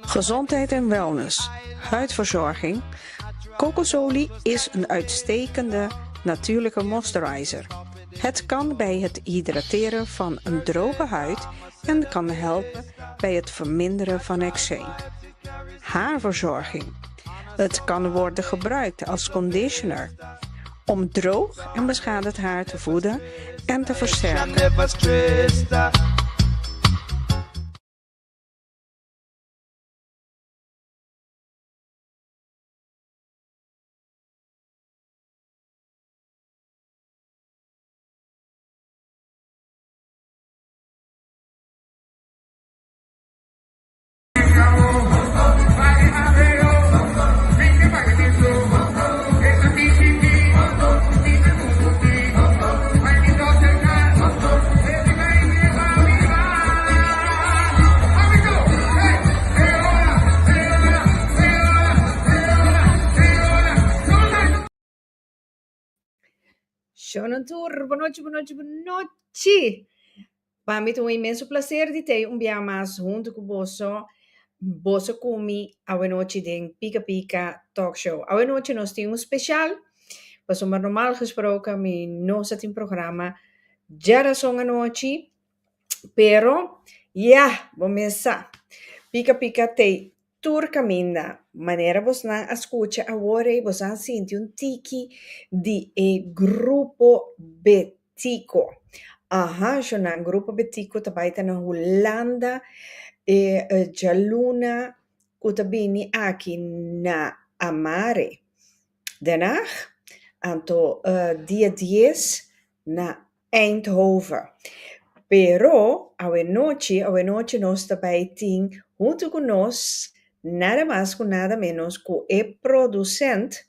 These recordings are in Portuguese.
Gezondheid en wellness, huidverzorging. Kokosolie is een uitstekende natuurlijke moisturizer. Het kan bij het hydrateren van een droge huid en kan helpen bij het verminderen van eczeem. Haarverzorging. Het kan worden gebruikt als conditioner om droog en beschadigd haar te voeden en te versterken. Shonantur, boa noite, boa noite, boa noite. Para mim, é um imenso prazer de ter dia mais junto com você comigo, a noite de Pica Pica Talk Show. A noite nós temos especial, mas normal gesproken, nós temos programa já são a noite, pero, vamos começar. Pica Pica tem tour caminha, maneira você não escuta agora, você sente tiki de grupo Betico. Aha, jo na grupo Betico também está na Holanda e Jaluna kutabini aqui na Amare. Daarna, anto dia 10 na Eindhoven. Pero, a noite nós também tem junto com nós, nada mais com nada menos que o producente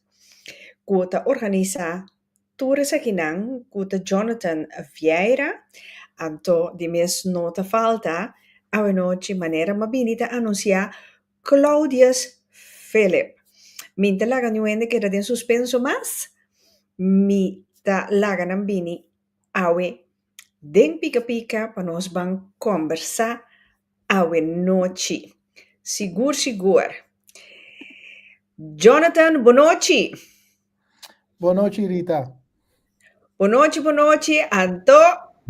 que organiza tours aqui não, que Jonathan Vieira, anto de mes nota falta, a noite maneira ma binita anunciar Claudius Philip. Minta laga nuende que era de suspenso mas, mi ta laga nan bini awe den pica pica para nós van conversar awe noite. Sigur. Jonathan, boa noite. Boa noite, Rita. Boa noite, Anto.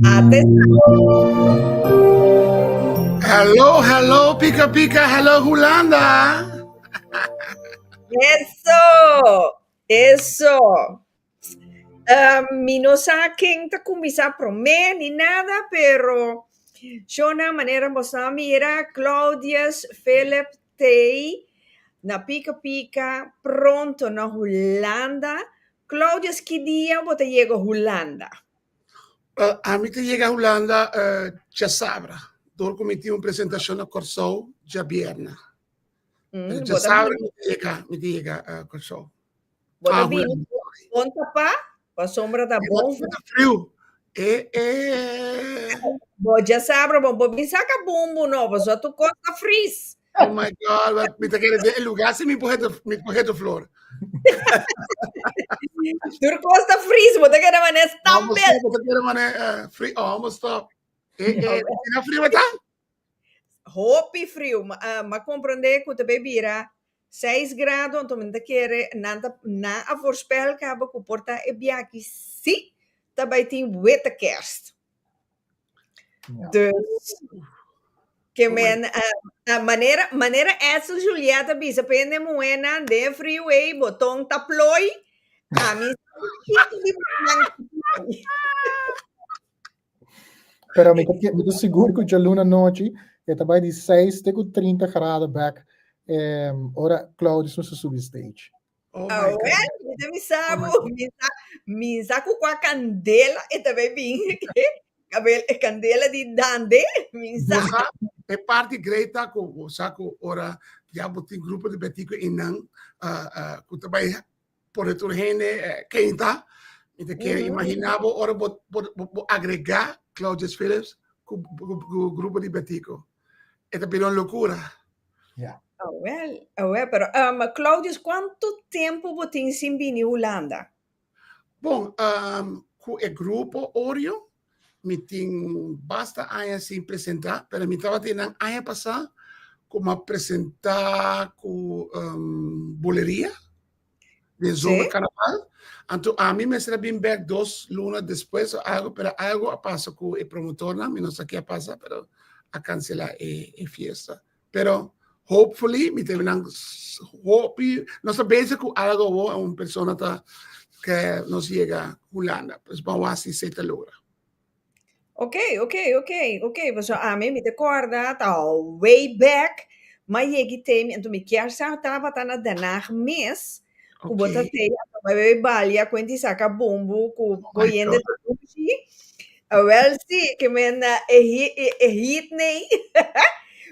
Atenção. Hello, Pica Pica, hello, Holanda. Eso. Mi no sa quem tá começar por mim, ni nada, pero yo na maneira moça mira Claudius Philip Tei na Pica Pica pronto na Holanda. Claudius, que dia você chega a Holanda? A mim que chega a Holanda já sabe. Door cometi uma apresentação na Corsou, já vierna. Já sabe, me diga a Corsou. Bota bem, conta pa, a sombra da bom. Frio. Já sabe, bom, me saca bumbo novo, só tu conta frizz. Oh my God, me te queres el lugar se me coge de flor. Tu costa frizz, você quer mané stampen. Você quer mané frio, almost stop. Na frio tá? Hopi frio, mas compreender que o bebira 6 graus, então me quer na a voorspel que aba que porta e biaki si, também tem witte kerst. Dus que a maneira essa Julieta bisa pende moena de freeway botão taploi a mim Pero me tô seguro que a luna noite é também de 6 até 30 graus back. Ora Claudius no sub stage. Me saco com a candela e também bem candela de dande, me saco. É parte greita com o saco ora já botem grupo de Betico e não que também por retor rende quenta. Então que imaginava ora agregar Claudius Phillips com o grupo de Betico. É também uma loucura. Yeah. Pero Claudius, quanto tempo você tem em Holanda? Bom, com o grupo Oreo, me tem basta anos sem apresentar, mas me estava tendo ano passado como apresentar com boleria de zomer Sí. carnaval. Então, a mim me será bem back 2 lunas depois, algo passa com o promotor, não sei o que passa, pero a cancelar a fiesta. Pero, hopefully, me teve hope, nós bezig com algo bom, uma pessoa que nos chega Holanda. Pues vamos assim se te logra. Ok. So, me te corda, tá way back, mas eu tem, então me quer tava tá na danar mês, ku bota Ok. te, vai balia quando saca bombo, ku Oh my goiende God. tudo. Well, sim, que men hit nei.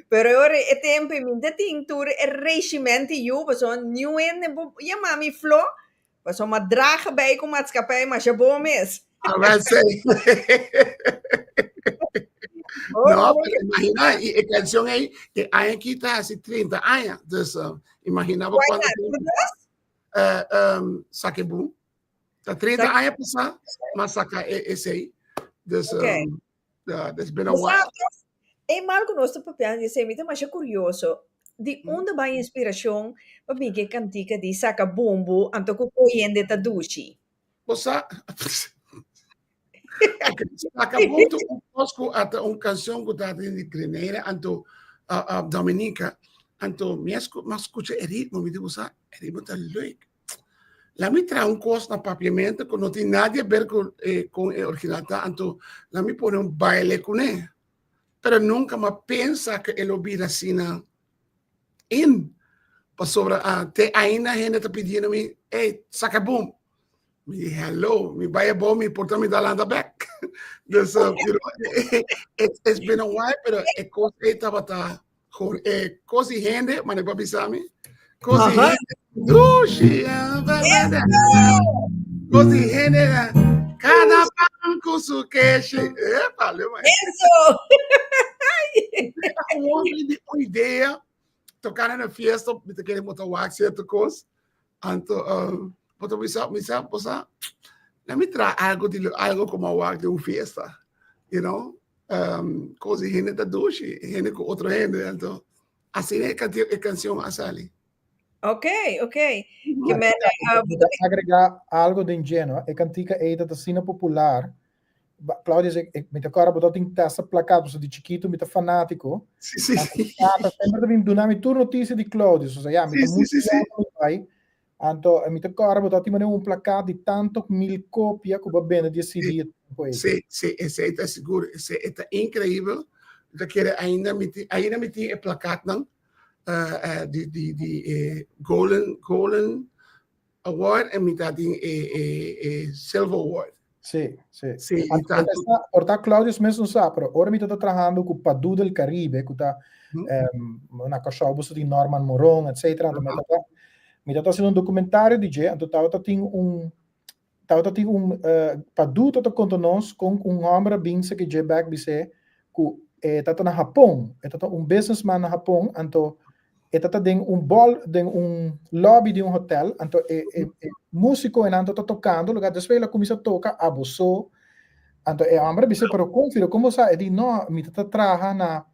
Pero ora e tempo min de tintur e regimento ju, so new in ja mami flo, so ma dragen bij com maatschappij, maar je bom is. Vai ser. Não, imagina, a canção aí, que aqui está assim 30 anos. Então, imaginava quando Saquebum. Está 30 anos passar, mas saca esse aí. Então, that's been a while. E mal conosco papel de semita, mas é curioso. De onde vai a inspiração para mim que cantica de saca bombo, anto que coiende ta duci? Você acabou de até uma canção que está de Greneira, anto Dominica, anto mas escuta o ritmo, me digo, o ritmo está louco. La mi trae un costo na papiamento que não tem nada a ver com o original, anto la mi pone um baile com ele. Pero nunca me pensa que ele vira assim in. Para sobre, te ainda a gente está pedindo me, hey, saca boom. Me diz, hello, me vai bom, me porta me da landa back. So, it's been a while, pero é coisa que estava coisa e gente, mas não é para pisar me. Coisa e gente, dushi, coisa e gente, cada banco su queixe. Valeu, mas. Isso! Uma ideia, tocar na festa, me querer botar wax e coisa. Então, botar me me traz algo como wax de uma festa, you know? Coisa gente da duche, gente com outra gente, então, assim é a canção a sali. Ok. Que men, agregar algo de ingênuo, a cantica é da cena popular. Cláudia, me te acorda botar tem essa placado, so de chiquito, me te fanático. Sim. Sempre também do nome tu notícia de Cláudia, so já, me te muito vai. Então, me te acorda botar tem um placado de tanto 1000 cópias que va bene de CD. Sim, esse é seguro, esse é incrível. Eu quero ainda me tem o placado não. De Golden Award e metade de Silver Award. Sim. Tanto... Porta Claudio mesmo não sabe, pero ora me está trabalhando com o Padu del Caribe, que está na caixa de Norman Moron, etc. Me está fazendo documentário de G, então estava tem Padu está contando com homem binse que G back bise que está na Japão, está businessman na Japão, então está tem lobby de hotel, então músico enanto está tocando, lugar depois ele começa a tocar, abusou, então homem bise pero confiro como sa e di no me está trabalhando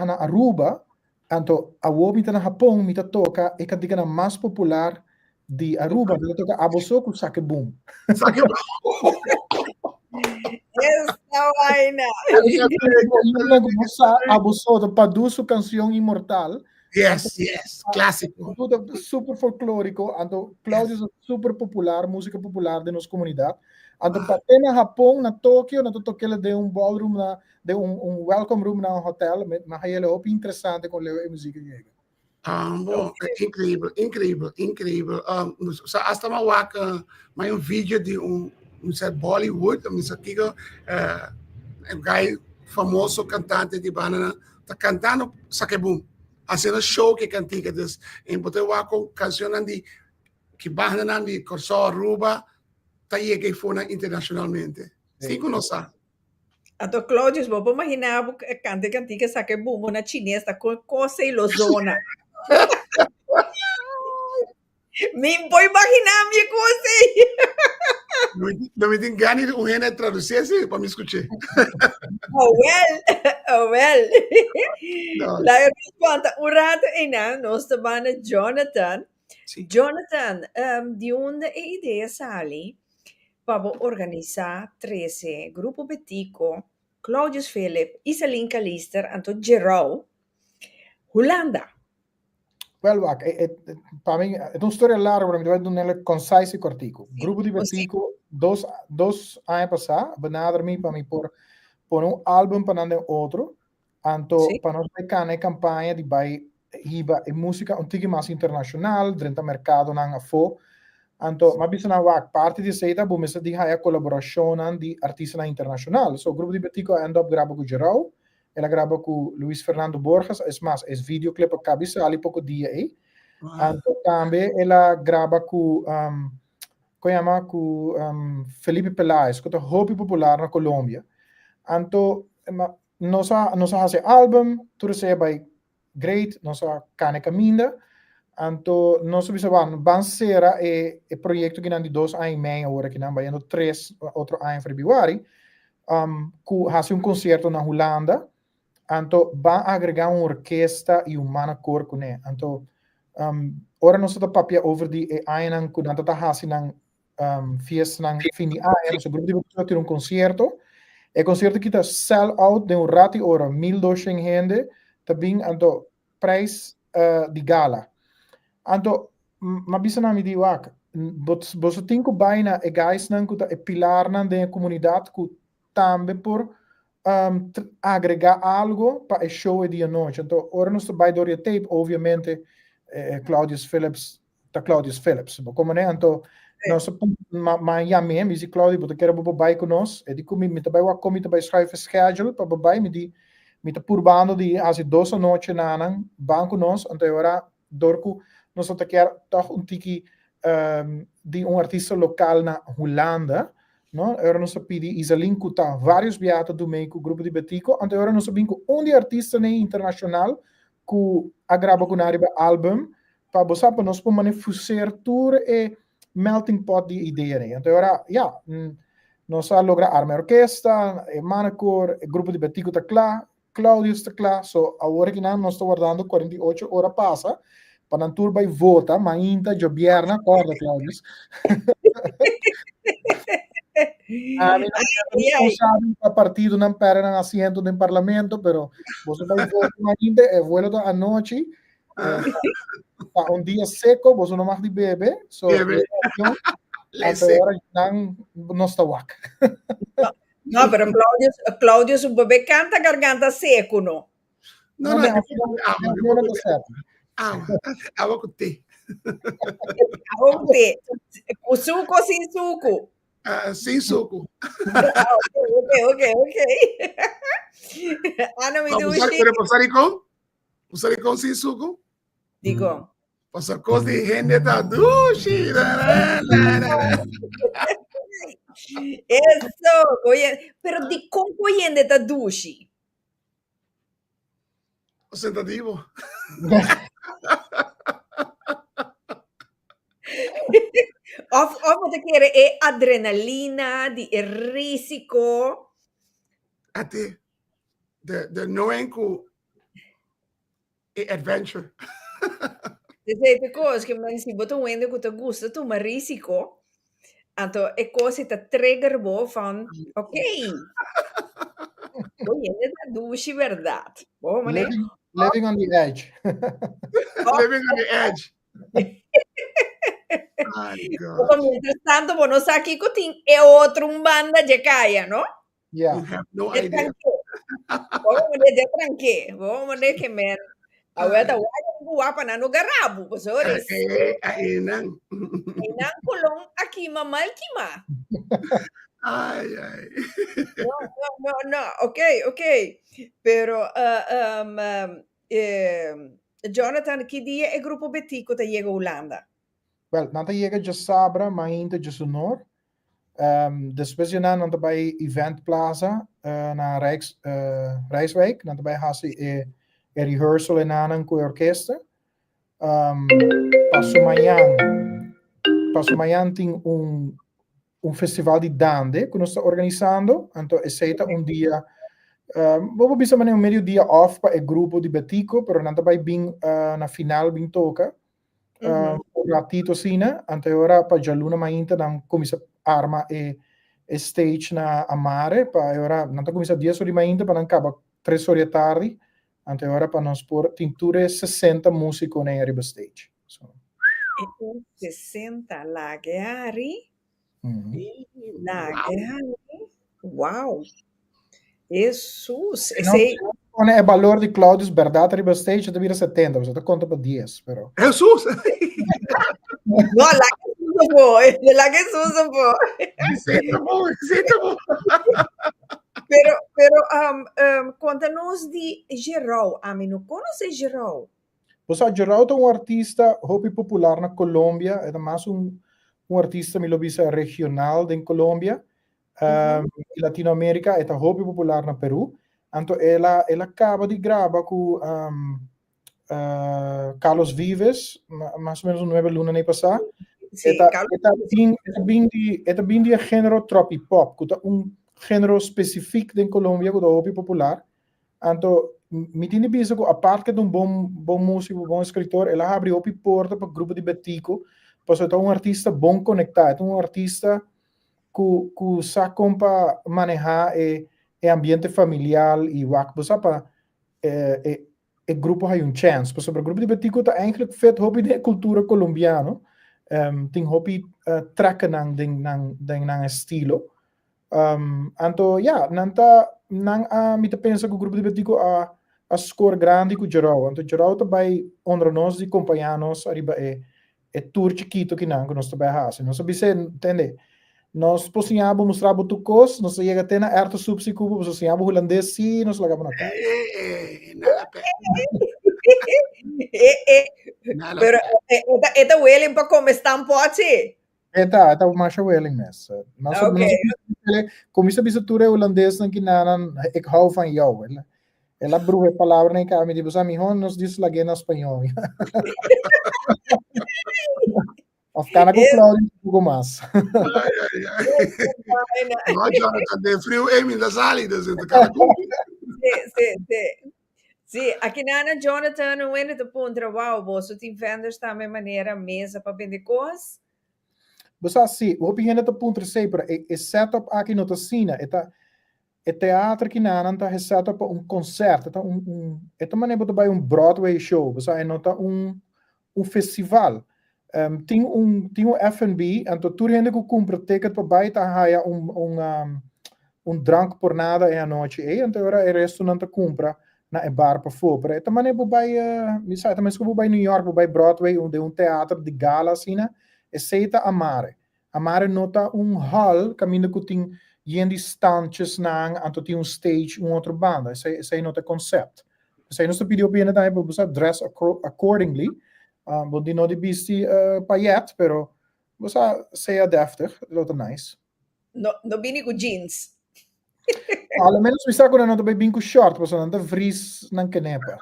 na Aruba, então a me está na Japão, me está toca e que na mais popular de Aruba, ele toca abusou com Saquebum. esta vaina. Abusou do Padu, sua canção imortal. Yes, clássico. Tudo super folclórico, então Cláudio é super popular, música popular de nossa comunidade. Então, para ter na Japão, na Tóquio, na Tóquio de ballroom, de welcome room na hotel, mas aí é muito interessante com a música que bom, incrível. Hasta mais vídeo de Bollywood, guy famoso cantante de banana, está cantando Saquebum, fazendo show que cantica, em Botewa com canções de que banana de Corsó, Aruba, está que foi internacionalmente. Sim, conosco. Então, Cláudio, vou imaginar cantica saque bumbo na chinesa com coisa e lozona. Me vou imaginar minha coisa. Não me engane, o René traduzisse para me escutar. Oh, well. Oh, well. No. La risposta, un rato in aan, nostra bana Jonathan. Sì. Jonathan, di onde e idea sali, para organizar 13 grupo betico, Claudius Philip, Iselin Kalister, Anto Gerau, Hollanda. Wel, wacht, para mí, es una historia larga, pero me voy a dar un concise y cortico. Grupo de Betico, dos años pasados, benaderen me para mí por un álbum para andar otro, anto Sí. para nos becar en campaña de bij hiba en música un tique más internacional, dentro mercado nan afo, anto ma bisogna wak parte di seita bu mesa di haya collaborazione di artisti internacional. So grupo de Betico end up grabo com Gerau, ela graba com Luis Fernando Borges, es más, es videoclip a cabeça ali pouco dia aí. Anto também ela graba com Felipe Peláez, que é hobby popular na Colômbia. Anto nossa hace album, tudo se by great, nossa cane caminda. Anto nosso bisa van sera e projeto que não de 2 anos e meio agora que não vai indo 3 outro ano februari. Que hace concerto na Holanda. Anto van agregar uma orquestra e mana cor com ele. Anto ora nós estamos papia over die ano que não está fazendo fiesta na fim de ano. Nosso grupo de pessoas ter concerto. E concerto que está sell out de rato ora 1.200 gente. Também anto prijs de gala. Anto ma bisa na mi di wak. Boso tinko baina e guys nan kuta e pilar nan de comunidade ku tambe por agregar algo para o show de noite. Então, ora nós vai door je tape, obviamente, Claudius Phillips, como né? Então, nós mas já mesmo, se Claudio, porque quero bobo vai conosco, e digo me também o comi também schrijven schedule para bobo me di me tá purbando de as 2 noite na banco nós, então ora dorco nós te quer toch tiki de artista local na Holanda. No? Ora nós pedi Iselin Kuta vários viatos do meio com o grupo de Betico, então ora nós vinco de artista nem internacional que agrava com ariba álbum para você para nós poder fuser tour e melting pot de ideia, né? Então ora nós logra arma orquestra, manacor, o grupo de Betico tá claro, Claudio está claro, so agora que nós estamos guardando 48 horas passa para não tour vai vota, mas ainda de viernes acorda, Claudio. A mí no saben a partido não perdem asiento no parlamento, pero você vai votar ainda é vuelo da noite, um dia seco, você não mais de beber, so até agora não está wak. No, pero Claudio su bebé canta garganta seco, no? No, agua com té. Agua com té. Com suco ou sem suco? Sem suco. Ok. Ana me deu Usar com sem suco? Digo. Passa coisa de gente da duche. Eso, pero di con coyende da duche. O sentativo. Of te quer é adrenalina, di risico. Até de não é adventure. Dite cose che man si botta wende che te gusta tu ma risico. Anto e cose te trigger bo van ok. Coyende da duche verdade. Bom, Living on the edge. Living on the edge. Mientras tanto, vos no sabes que cotín es otro banda de caia, ¿no? Yeah. You have no idea. Vamos a que men. Ahora guapa na no garabo, posores. Nang Colón aquí mamá el kima. Ay. No, ok. Pero Jonathan, que dia é grupo Betico te llega a Holanda? Wel, nata chega de Sabra, mas ainda de Sonor. Depois je nata bij Event Plaza, na Rijswijk. Nata bij hasi e rehearsal en aan com orquestra. Passo amanhã tem um festival de dande que nós estamos organizando. Então, aceita um dia. Vamos bisa mané um meio-dia off para o grupo de Betico, pero não vai bem na final bem toca. Um ratito assim, ante ora para Jaluna mainta não começa arma e stage na Amare, para ora não começa 10 horas mainta para não acaba 3 horas tarde, ante ora para nós pôr tinture 60 músicos na arriba stage. So. 60 Lageari? Uau! Jesus! É valor de Claudius Verdade arriba stage devia 70, você conta para 10, pero. Jesus! No, lá que susa pô! Lá que susa pô! Aceita bom. Pero conta-nos de Geral. A mim não conhece Geral. Você Geral é um artista hobby popular na Colômbia, é mais um artista milobisa regional em Colômbia, e Latinoamérica é hobby popular na Peru. Então ela acaba de gravar com Carlos Vives, mais ou menos 9 lunas nem passar. É bem de gênero tropipop, que é um gênero específico em Colômbia que é hobby popular. Então me tinha visto que a parte de bom músico, bom escritor, ela abre hobby porta para o grupo de Betico, para ser um artista bom conectado, um artista que sabe como manejar o ambiente familiar e o para o grupo hay chance. Porque o grupo de Betico está eigenlijk feito hobby de cultura colombiana, tem hobby trekken ng estilo. Então, me pensa que o grupo de Betico a score grande com Geral. Então, Geral também onder nós de companheiros arriba tour chiquito que nós também fazemos. Nós sabemos, entende? Nós possíamos mostrar butucos, nós chega até na arte subsicubo, nós possíamos holandês sim, nós lagamos na cara. Pero esta huelen para como estão pode? Esta mais willing nessa. Nós como isso bisatura holandês na que nanan, ik hou van jou. Ela bruxe palavra nem cá me diz a mim, nós diz lá em espanhol. Afgana com Claudio um pouco mais. No, Jonathan, de frio é minha sali, Sim, aqui na Jonathan não é de ponto, uau, você tem vendas também maneira mesa para vender coisas? Você assim, o begin te ponto sempre, é setup aqui no Tocina, é teatro que não está setup para concerto, é maneira para Broadway show, você é nota festival. Tem F&B, então tudo gente que compra ticket para baita haya drank por nada é a noite, então agora o resto não compra na bar para fora. Então maneira para me sai também se para New York, para Broadway, onde teatro de gala assim, aceita Amare. Amare nota hall, caminho que tem gente estantes então tem stage, outra banda. Esse nota concept. Esse não se pediu bem daí para você dress accordingly. Bondi não de bisti paiet, pero você seja deftig, dat nice. No bini com jeans. Al menos mi sa que não também bem com short, porque não tá frizz não canepa.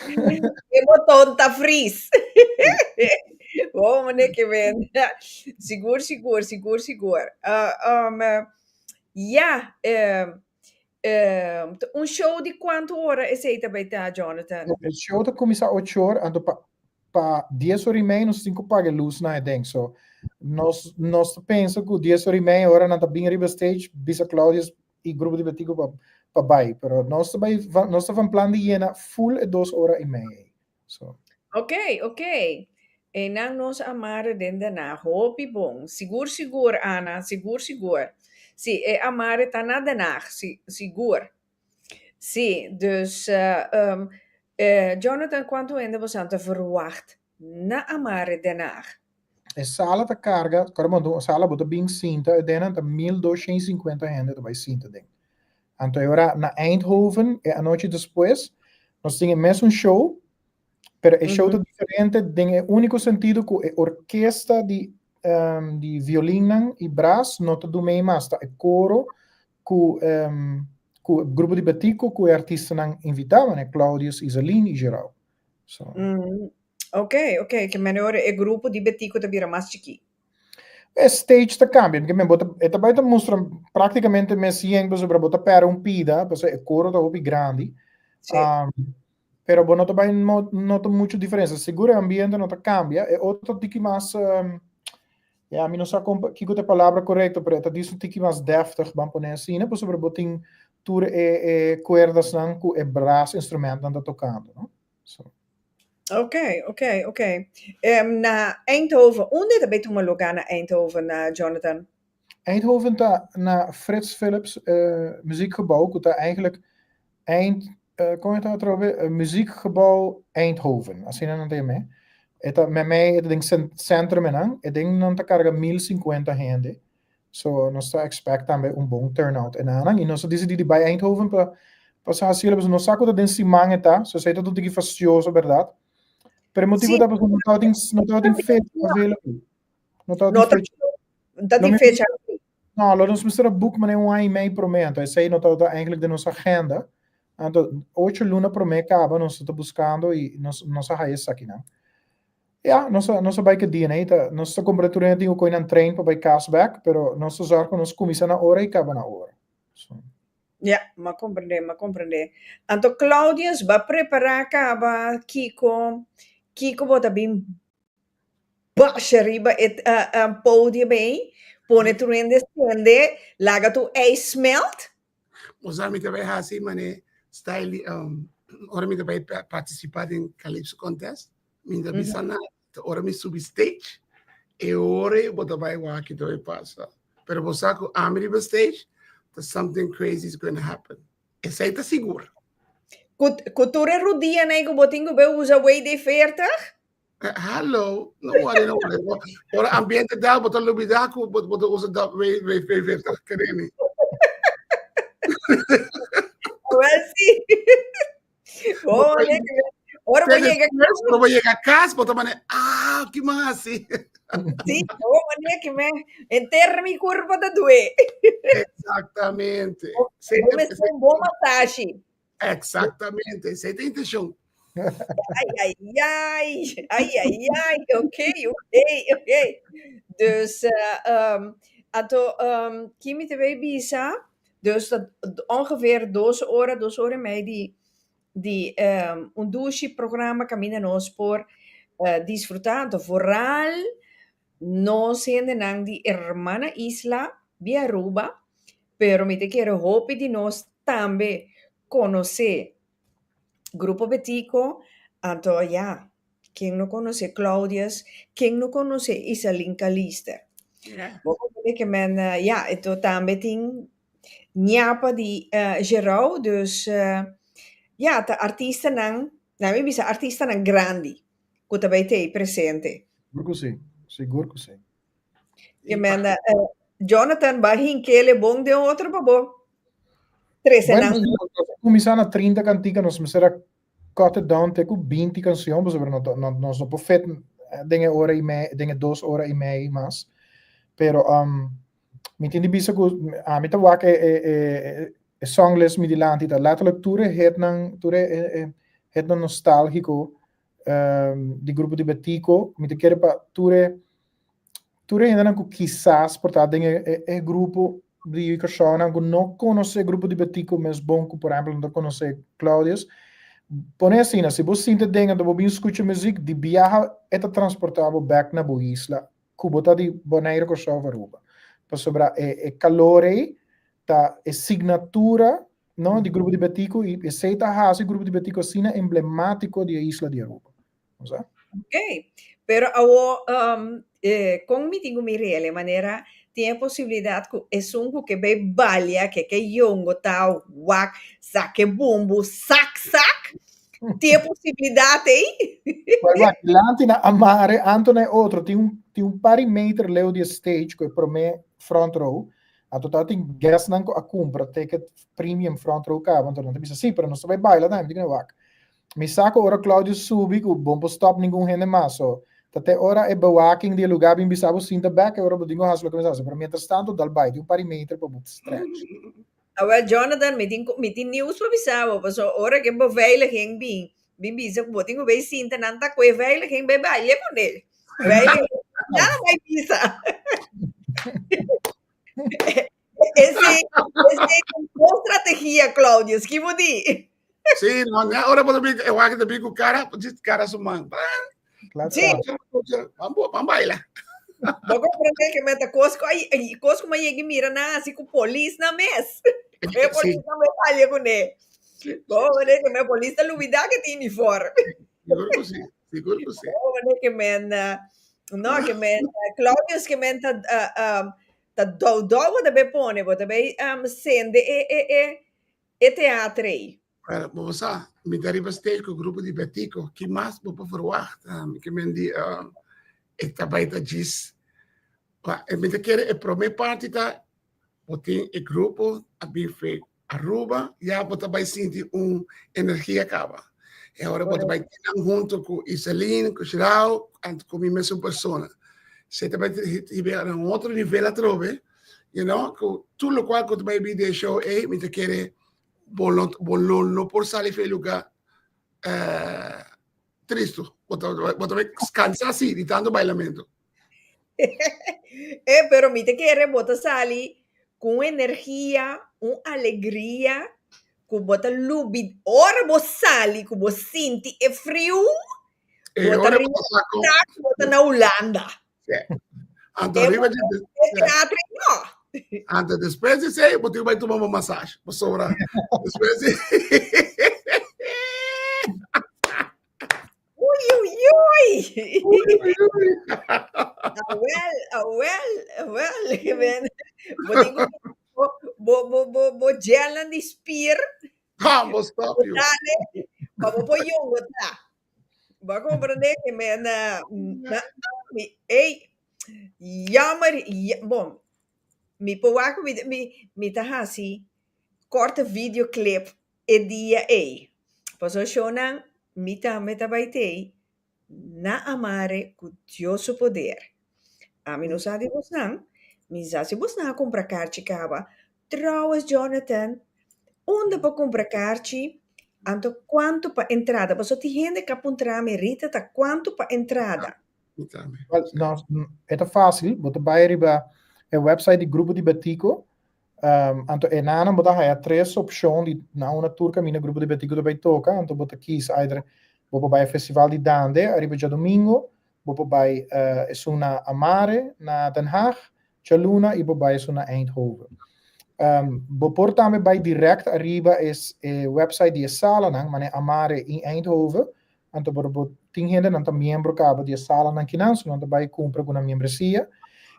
Que botão tá frizz. Vamos que vem. Seguro. Show de quanto hora é esse também tá, Jonathan? O show tá começa 8 horas, então para 10 horas e meia nós temos que pagar luz, né, denk so. Nós pensa que 10 horas e meia hora não tá bem arriba stage, bisa Claudius e grupo de Betico para bai, pero nós estamos plano de llena full 2 horas e meia. So. Ok. E não nos amar dentro na hopi bom. Seguro, Ana, seguro. Sim, amar está na denar, seguro. Sim, dus Jonathan, quanto ainda você anda verwacht na amar denar? A sala da carga, a sala bota bem cinta, e dentro tá 1250 gente vai cinta dentro. Então agora na Eindhoven, a noite depois, nós temos mais show, pero o show é diferente, tem o único sentido que a orquestra de violino e braço não tá do meio mais, tá? É coro com o grupo de Betico, que o artista não invitava, né? Claudius, Isaline e Geral. So. Ok, que menor é grupo de Betico também mais chique. stage te cambia, porque me bota, e também te mostra praticamente me siento sobre bota para um pida, pues é coro da hopi grande. Sì. Pero bueno, também nota muita diferença. Seguro o ambiente não te cambia, é outro tiki mais, ja, mi non so que a palavra correta, pero esta diz um tiki mais deftig, vamos poner assim, né? Pues sobre botin tour e cuerdas não, com e braço instrumento anda tocando, não? So. Ok. Na Eindhoven, onde também tu uma lugar na Eindhoven, Jonathan? Eindhoven tá na Frits Philips muziekgebouw, dat daar eigenlijk kom je het trouwens, muziekgebouw Eindhoven, als je dan tegen mij. Het met mij het ding centrum en het ding dan te carga 1050 gente. So nós está expect também bom turnout en aan. E nós disse die bij Eindhoven para fazer nós nós saco de simang eta, so sei tudo que facioso, verdade? Per motivo da pessoa não tá em feito available. Não tá em feito. Dat die fecha. Nou, laten we misschien boek maar een ano e meio por mês. Então, isso aí não está eigenlijk de nossa agenda. Então, 8 lunas por mês acaba, nós estamos buscando e nossa raiz aqui, não? Ja, nossa bike dia, né? Nossa cobertura tem o coin aan trein para cashback, pero nossa zorg nós começa na hora e acaba na hora. So. Ja, ma comprende. Então, Claudius vai preparar acaba Kiko bota bem baixa riba het podium bem. Pone tu in descende, laga tu smelt. Mozambique também assim, mané, style, ora me também participar em Calypso Contest, me também sana, ora me sub stage, e ora bota vai walk também passa. Pero você com a stage, that something crazy is going to happen. Essa aí tá seguro. Cultura rodia, né, que botinho be usa way de 40. Hallo, não olha. Ora ambiente dela, botar lubidaco, botar usa da way querendo. Sì. Ora vai chegar a casa, botar mané, que massa. Sì, mané que me enterra mi corpo da due. Exatamente. Come um bom massagem. Exatamente, você tem intenção. Ai, ok. Dus, Kimi TV Bisa, dus dat ongeveer 2 horas e meia die douche-programma caminha nós por disfrutando. Vooral nós ainda não de hermana isla, via Aruba, pero me te quero hope de nós também conhecer Grupo Betico, então, ja, quem não conhece Claudius, quem não conhece Isalinka Lister. Que men, ja, então também tem Nhapa de Geral, dus, ja, de artista não bisa artista não grande, que também tem presente. Seguro que sim. Que men, Jonathan, bahin que ele bom de outro babo. 13 anos. Começar na 30 cantigas, nós começamos a cut it down até com 20 canções, mas nós não podemos fazer hora e meia, 2 horas e meia, mas, pero, me entende bisa que a mim tá wak songlist me dilanti, tá letterlijk het nan nostálgico, de grupo de Betico, me te quer para ture ainda não quizás portanto grupo de persona que não conhece grupo de Betico, mas bom que por exemplo não conhece Claudius. Pone assim, se você sente dingen dat we escuta muziek, die viaja é transportável back na boa isla, kubota de boneiro com chova Aruba. Para sobrar calore, tá signatura, não, de grupo de Betico e seita hasi grupo de Betico assim emblemático de isla de Aruba. Ok, pero com me digo Mirele, maneira tem a possibilidade que é um que be balha, que yongo tal, wak, saque bumbo, sac, tem a possibilidade aí? Guarda, lá na Amare, Antone é outro, tem um parimeter leo de stage, que é para mim front row, a total tem guest não a compra, ticket premium front row cá, então não tem isso assim, para não saber baila, não, digo wak. Me saco ora Claudio subi, que bom para stop ninguém rende mais, so até ora é bewaking de lugar bem bisabo sinta back, ora bodingo haslo começar, para mientras tanto dal bai, um parimeter para boot stretch. Well, Jonathan, met die nieuws voor bisabo, so ora que beveiliging bem bisa que botinho bem sinta não tá com beveiliging bem baile com ele. Veiliging, não vai bisa. Esse é uma boa estratégia, Cláudio. Que vou dizer. Sim, não, né? Ora, eu acho que também o cara, diz cara, su man. Claro, Sim. Vamos bailar. Vou compreender que meta Cosco mas ele mira na assim com polícia na mes. Eu polícia não me falha com ele. Vou ver que minha polícia lumidade que tem fora. Seguro que sim, seguro que sim. Vou ver que mena não que mena Cláudio que mena tá do be pone, vou também sende e teatro aí. Vamos lá, me deriva stage com o grupo de Betico, que mais vou verwachten, que me di, está bij de GIS. E me quer a primeira parte tá, botem o grupo a bife Aruba, já botar vai sentir energia acaba. E agora botar vai ter junto com Iselin, com Chirau, e com a mesma pessoa. Você também tiver outro nível a trove, you know, com tudo o qual que vai vir de show, me quer bolon por salir de lugar triste, botar vai descansar assim, de tanto bailamento. Pero me te quiere botar sali com energia, alegria, com bota lubid. Ora vos sali, com vos sinti e frio, bota na Holanda. Antes arriba de teatro no. Antes depois de sei, você vai tomar uma massagem, para sobrar. Depois de Well, bo jalan di spear. Vamos, stop you. Dale, vamos po yung ta. Ba comprender que ei, jammer, bom, mi powaco mi tahasi, korte videoclip e dia ei. Posicionan, mita baitei, na amare cu Diosu poder. A mim não sabe você não. Mas se você não compra carte cava, trouxe Jonathan, onde para comprar carte, anto quanto para entrada? Você tem gente que apontar merita, tá quanto para entrada? Well, não, é fácil. Você vai riba a website do grupo de Betico. Anto é nada, você vai três opções na uma turca mina grupo de Betico do vai tocar. Anto você quis either você vai festival de Dande, arriba já domingo. Você vai na Amare, na Den Haag, Chaluna e você vai na Eindhoven. Você também vai direct arriba is website die sala nang, mane Amare in Eindhoven. Anto você tem gente não tá membro cabo die sala nang kinans, não tá vai comprar com uma membresia.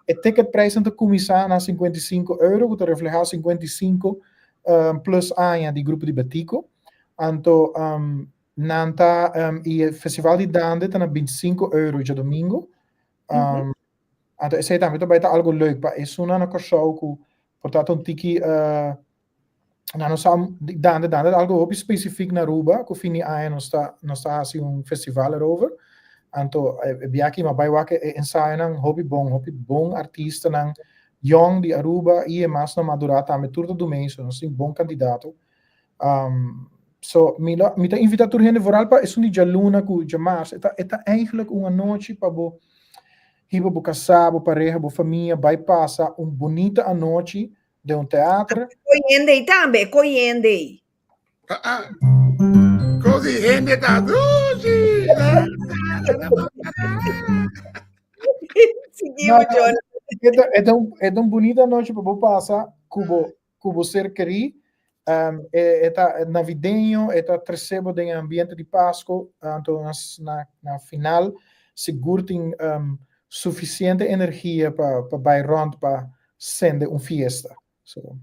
O ticketprijs ante começar na €55, que refleja 55 plus aia di grupo de Betico. Anto nanta e festival de Dande tá na €25 de domingo. Anto esse também tá vai tá algo leuk, pa é só na show que portanto tiki na nossa Dande algo hobby específico na Aruba, que fini aia não está assim festival erover. Anto biaki ma baiwake ensaio nang hobby bom artista nang young di Aruba e mas na madurata me turto do mês, assim bom candidato. So me tá invitator gente voral pa é de Luna com Jamas, eta eigenlijk uma noite para bo hibo bo casabo pareja bo família vai passar bonita a noite de teatro. Coiende também, coiende. Così gente da Dugi. Seguimos, Jonathan. É tão bonita noite para bo passar cubo ser querido. Eta navideño, eta trecebo de ambiente de Páscoa, então na final seguro tem suficiente energia para vai rond para sender fiesta. So.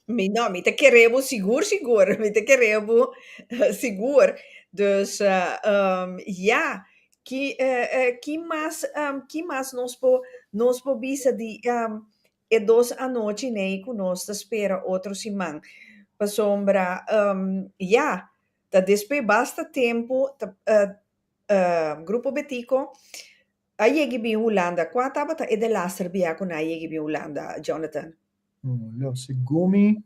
Me te queremos seguro, me te queremos seguro. Dus ja, que mais nos po bisa de e dos a noite nem que nós espera outro semana. Para sombra, ja, tá despe basta tempo, grupo Betico, a llegi bi Holanda, quanta bata e de laster bia con a llegi bi Holanda, Jonathan? Segumi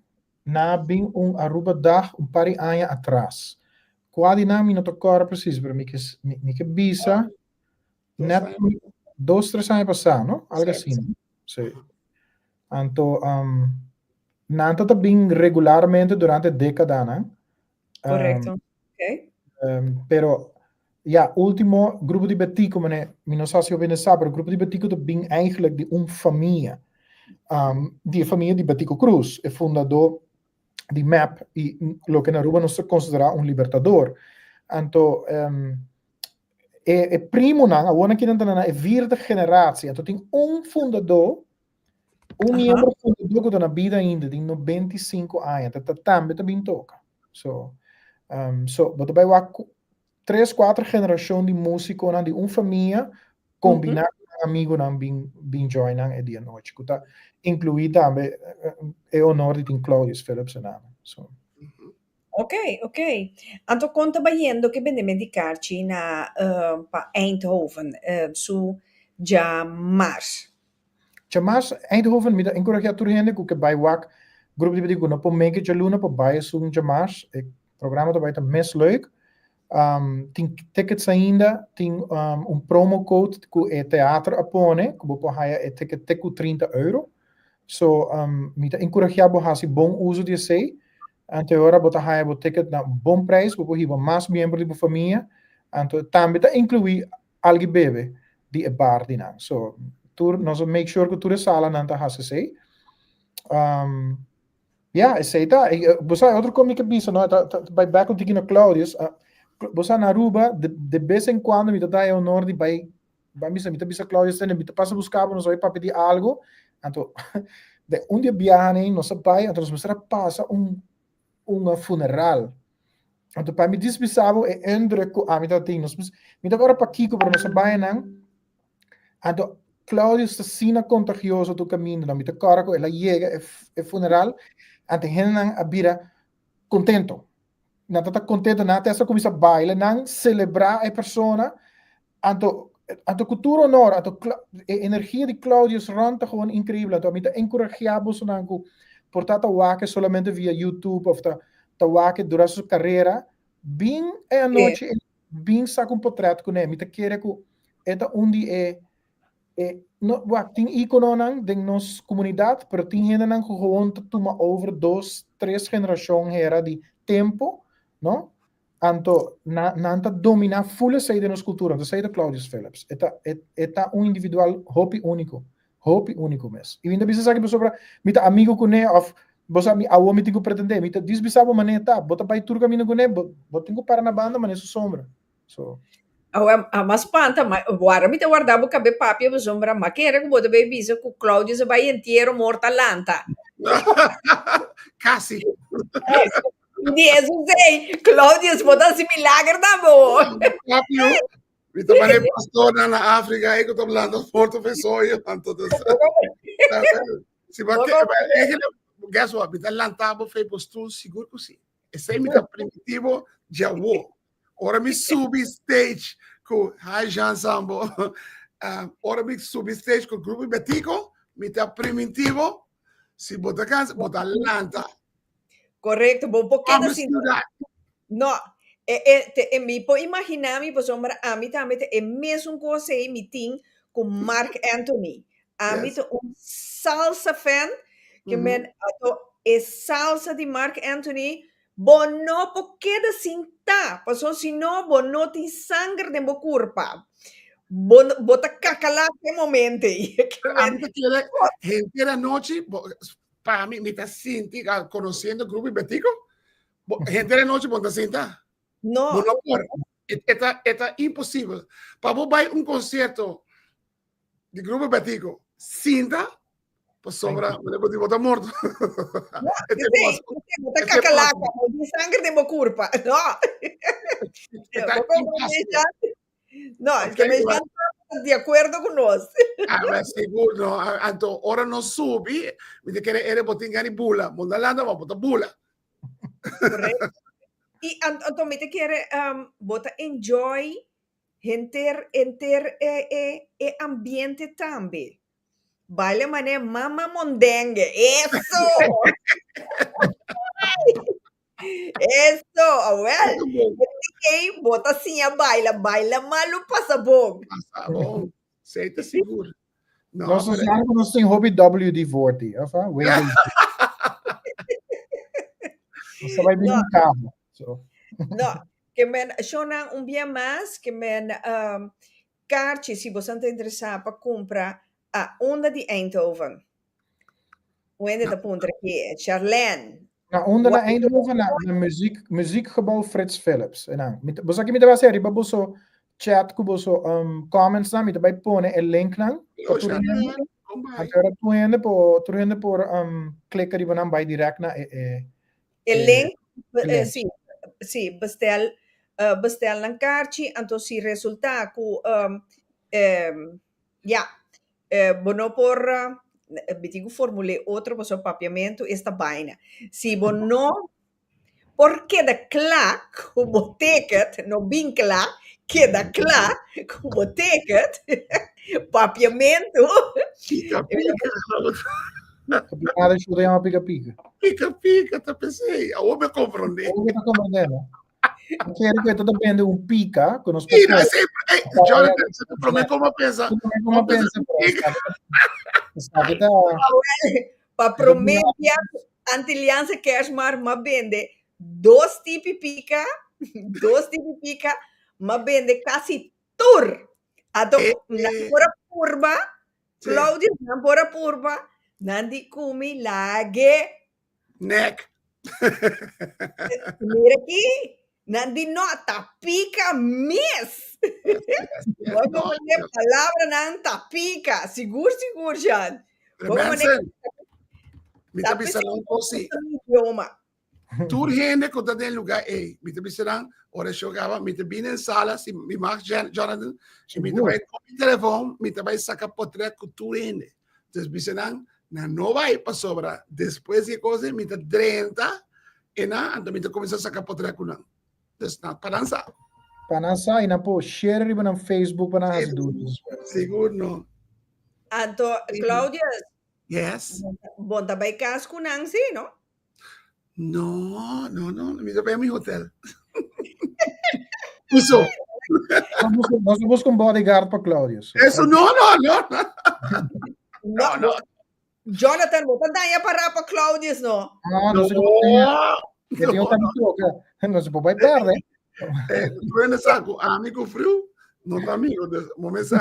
na bin Aruba dag pari anos atrás. Quase na me não tocar preciso, para mim que bisa net 2-3 anos passado, não? Algo assim. Sí. Anto, nanto também regularmente durante décadas, né? Correcto. Ok. Pero ja, último grupo de betico, meneer, não sei se je sabe, o grupo de betico também eigenlijk de família. Die família de Betico Cruz é fundador de MAP e lo que na Aruba nós considera libertador. Então, é primo não, a outra que não é vierde geratie. Então tem fundador, membro fundador que está na vida ainda, tem 95 anos. Então também toca. So, você vai lá 3, 4 gerações de músico, de família, combinar com amigo, bem join e dia noite. Tá incluir também é honor de Claudius Phillips so. Ok. Anto conta bayendo que bende medicarci na pa Eindhoven su già mars. Mas Eindhoven, met encorajar turhende que bij wak groep die bedoel, op meke jaluna op bij zo'n jamas, het programma daarbij te mes leuk. Tem tickets ainda, tem promo code que é teatro apone, que você haya ticket teku 30 euro. So, mita encorajar bo hasi bom uso de sei. Ante ora bota haya bo ticket na bom preço, bo hiba mais membro de família. Ante também tá incluir algi bebe di e bar di nang. So, tur nós make sure que tur sala nanta hasi sei. Ja, sei tá. Você outro como que bisa, no? By back on tikino Claudius. Você na Aruba, de vez em quando, me dá ao norte, vai me bisa Claudius, me passa buscar, não sei, para pedir algo. Então, de dia viagem, não sei, então, nós passa funeral. Então, para me despisava, é indruk, me dá tem, me dá agora para Kiko, para nós vai, não. Então, Claudius está sina contagioso do caminho, não me dá cargo, ela chega, é funeral, então, ele não abira contento. Não está contente, não está começa a bailar, não celebrar a pessoa, a cultura honor, a energia de Claudius Ronta gewoon incrível, então me encorajamos nango portar a solamente via YouTube ou ta wake durante sua carreira, bem a noite, bem saca portreto com ele, me quer que eta onde no tem ícone nang de nossa comunidade, pero tem gente nang gewoon toma over 2, 3 gerações era de tempo, no? Anto nanta domina full sei de nossa cultura, de sei de Claudius Phillips. Eta individual hobby único mes. E ainda bisa sabe sobre mita amigo com ele of bosa mi awo mi tingo pretender, mita disbisabo maneta, bota pai tur caminho com ele, bota tingo para na banda maneso sombra. So Mas panta, agora me guardava o cabelo papi a sombra, mas que era que você vai dizer que o Cláudio se vai inteiro morto lanta. Casi. Isso sei, Cláudio se botar esse milagre da boa. Papi, mi tomare pastor na África, eu tô falando forte pessoa, tanto se porque guess what, me tá lantado foi postura seguro que sim. Esse me tá primitivo já vou. Ora me subi stage com High Jan Sambo. Ora me subi stage com o grupo Betico, me tá primitivo. Se botar casa, botar lanta. Correto, bom pouquinho assim. Não, me pode imaginar, me pode sombra, a mim também é mesmo coisa aí, me tem com Mark Anthony. A mim é salsa fan, que me é salsa de Mark Anthony. Bom, não porque da cinta, porque senão bom não tem sangue de boa curva. Bota cacalaca no momento. A mí gente da noche, para mí, me está sintiendo, conociendo el grupo Betico, gente da noche, ¿me sienta? No. Está imposible. Para vos ir a un concierto de grupo Betico, cinta, pues sobra, me debo de botar muerto. Bota cacalaca, de sangue de boa curva. No. No, es que me están de acuerdo con nos. Seguro, anto ora non subi, mi te quiere ere botingani bula, mondalanda va bota bula. Correcto. Y anto me te quiere bota enjoy enter ambiente también. Baile mané mama mondengue. Eso. Eso, well. Bota assim a baila malo passa bom. Passa bom, aceita seguro. No, Nós pero- usamos nós tem hobby WD-40, Nós vai vir No, um carro. So. no, que men shona un dia mais que men kaartje se você está interessado para comprar a onda de Eindhoven. Onde da punta aqui, Charlene. Na onder na Eindhoven na muziekgebouw Frits Philips. En dan, bosa que me dava série, babuso chat ku boso comments na, me vai pone el link na. Oh, Charlene, come by. Agora tu rende por klikken die van bij direct na El link, link. sí, bestel een kaartje en dan si resulta ku bono por bitigo formule outro para o papiamento esta vaina. Si bono por queda clar como ticket, no bem clar, queda clar como ticket, papiamento. Pica, pica. Nada de show de pica. Pica, pica, tá pensei. A homem compreende. O que tá compreendendo? Quero que tudo depende um pica, com os Mira, sempre, Jonathan, você promete como pensa. Como pensa, sabe, tá. Para prometer Antiliança Kersmar ma vende dois tipos pica, ma vende quase tur. Ato na pura purba, Claudia na pura purba, nandi kumi lage. Neck. Mira aqui, nandi nota pica mes. Vamos fazer palavra não tapica, seguro já. Mensen, mita bisalang ko si tur hende ko ta den lugar mita bisalang ora jogava mita bine sala si mi mag Jonathan si mita vai com o telefone mita vai sacar portrait com tur hende des bisalang na no vai para sobra depois que coisa mita 30 e na então mita começa a sacar portrait com não des na parança Panasa ina po share riba ng Facebook para has dúvidas. seguro não. Anto Claudia, Yes. bom também casco não sim, não? No, mita vai mi hotel. Isso. Nós vamos com bodyguard para Claudio. So. Eso no. No. Jonathan, mo tandanya para pa Claudius, no? Não sei como que tem outra pessoa que não se pode perder. Bueno, saco, amigo frio, não tá amigo, momento.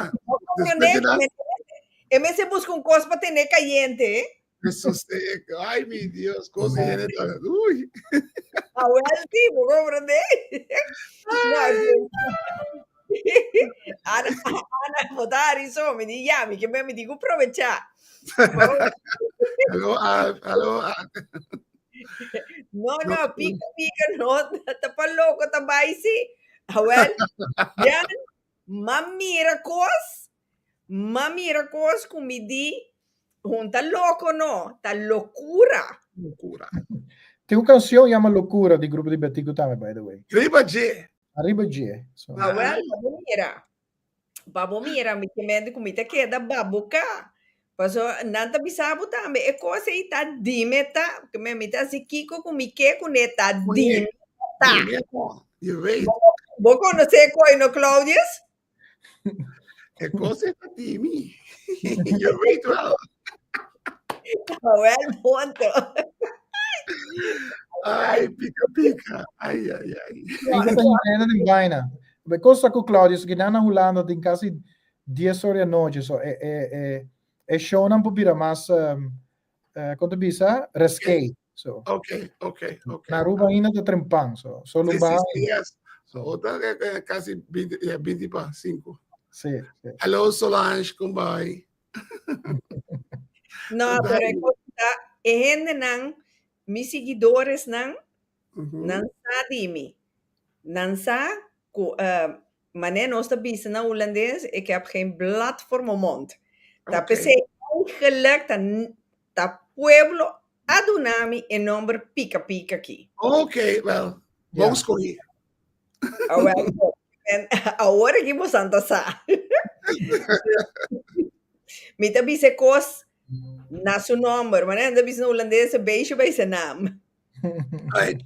E se busca um coisa para ter caliente, Eso sé, ay, mi Dios, cosa uy. Ah, well, sí, mo comprender. Ana, votare, insomma, mi chiami, che mi dico aprovechar. Aló. No, pica, no, tapa loco, tapa sí. Well, yan, mamira cos, como di, junta louco, no, tá loucura. Tem uma canção que chama Loucura, de grupo de Betico também, by the way. Arriba G. Arriba G. So. Well, babomira, me temendo como te queda babuca. Paso, nanta bisabo também, é coisa aí tá dimeta, que me mita si kiko kumike kuneta dimeta. You wait. Vos conocés coi no Claudius? É cosa para ti, mi. You wait well. Well, ponto. Ai, pica. Ai. Ik dat in bijna. Bij Costa com Claudius, que na Holanda tem quase 10 horas à noite, so é show não pupira, mas quando bisa rescate, so. Okay. Na Aruba ainda tá trempang, so. Solo Yes. So, outra quase 20 para 5. Sim. Hello, Solange, kumbay. No, pero é coisa, gente não, mis seguidores não dimi. Não sa, mané nossa bisa na holandês, ik heb geen blad voor mijn mond. Dat pensei eigenlijk dat pueblo adunami en nombre pica aqui. Okay, well, vamos escolher. Agora que você anda sa. Me tabi se cos na su number, mas ainda bis no holandês beijo bij zijn naam. Right.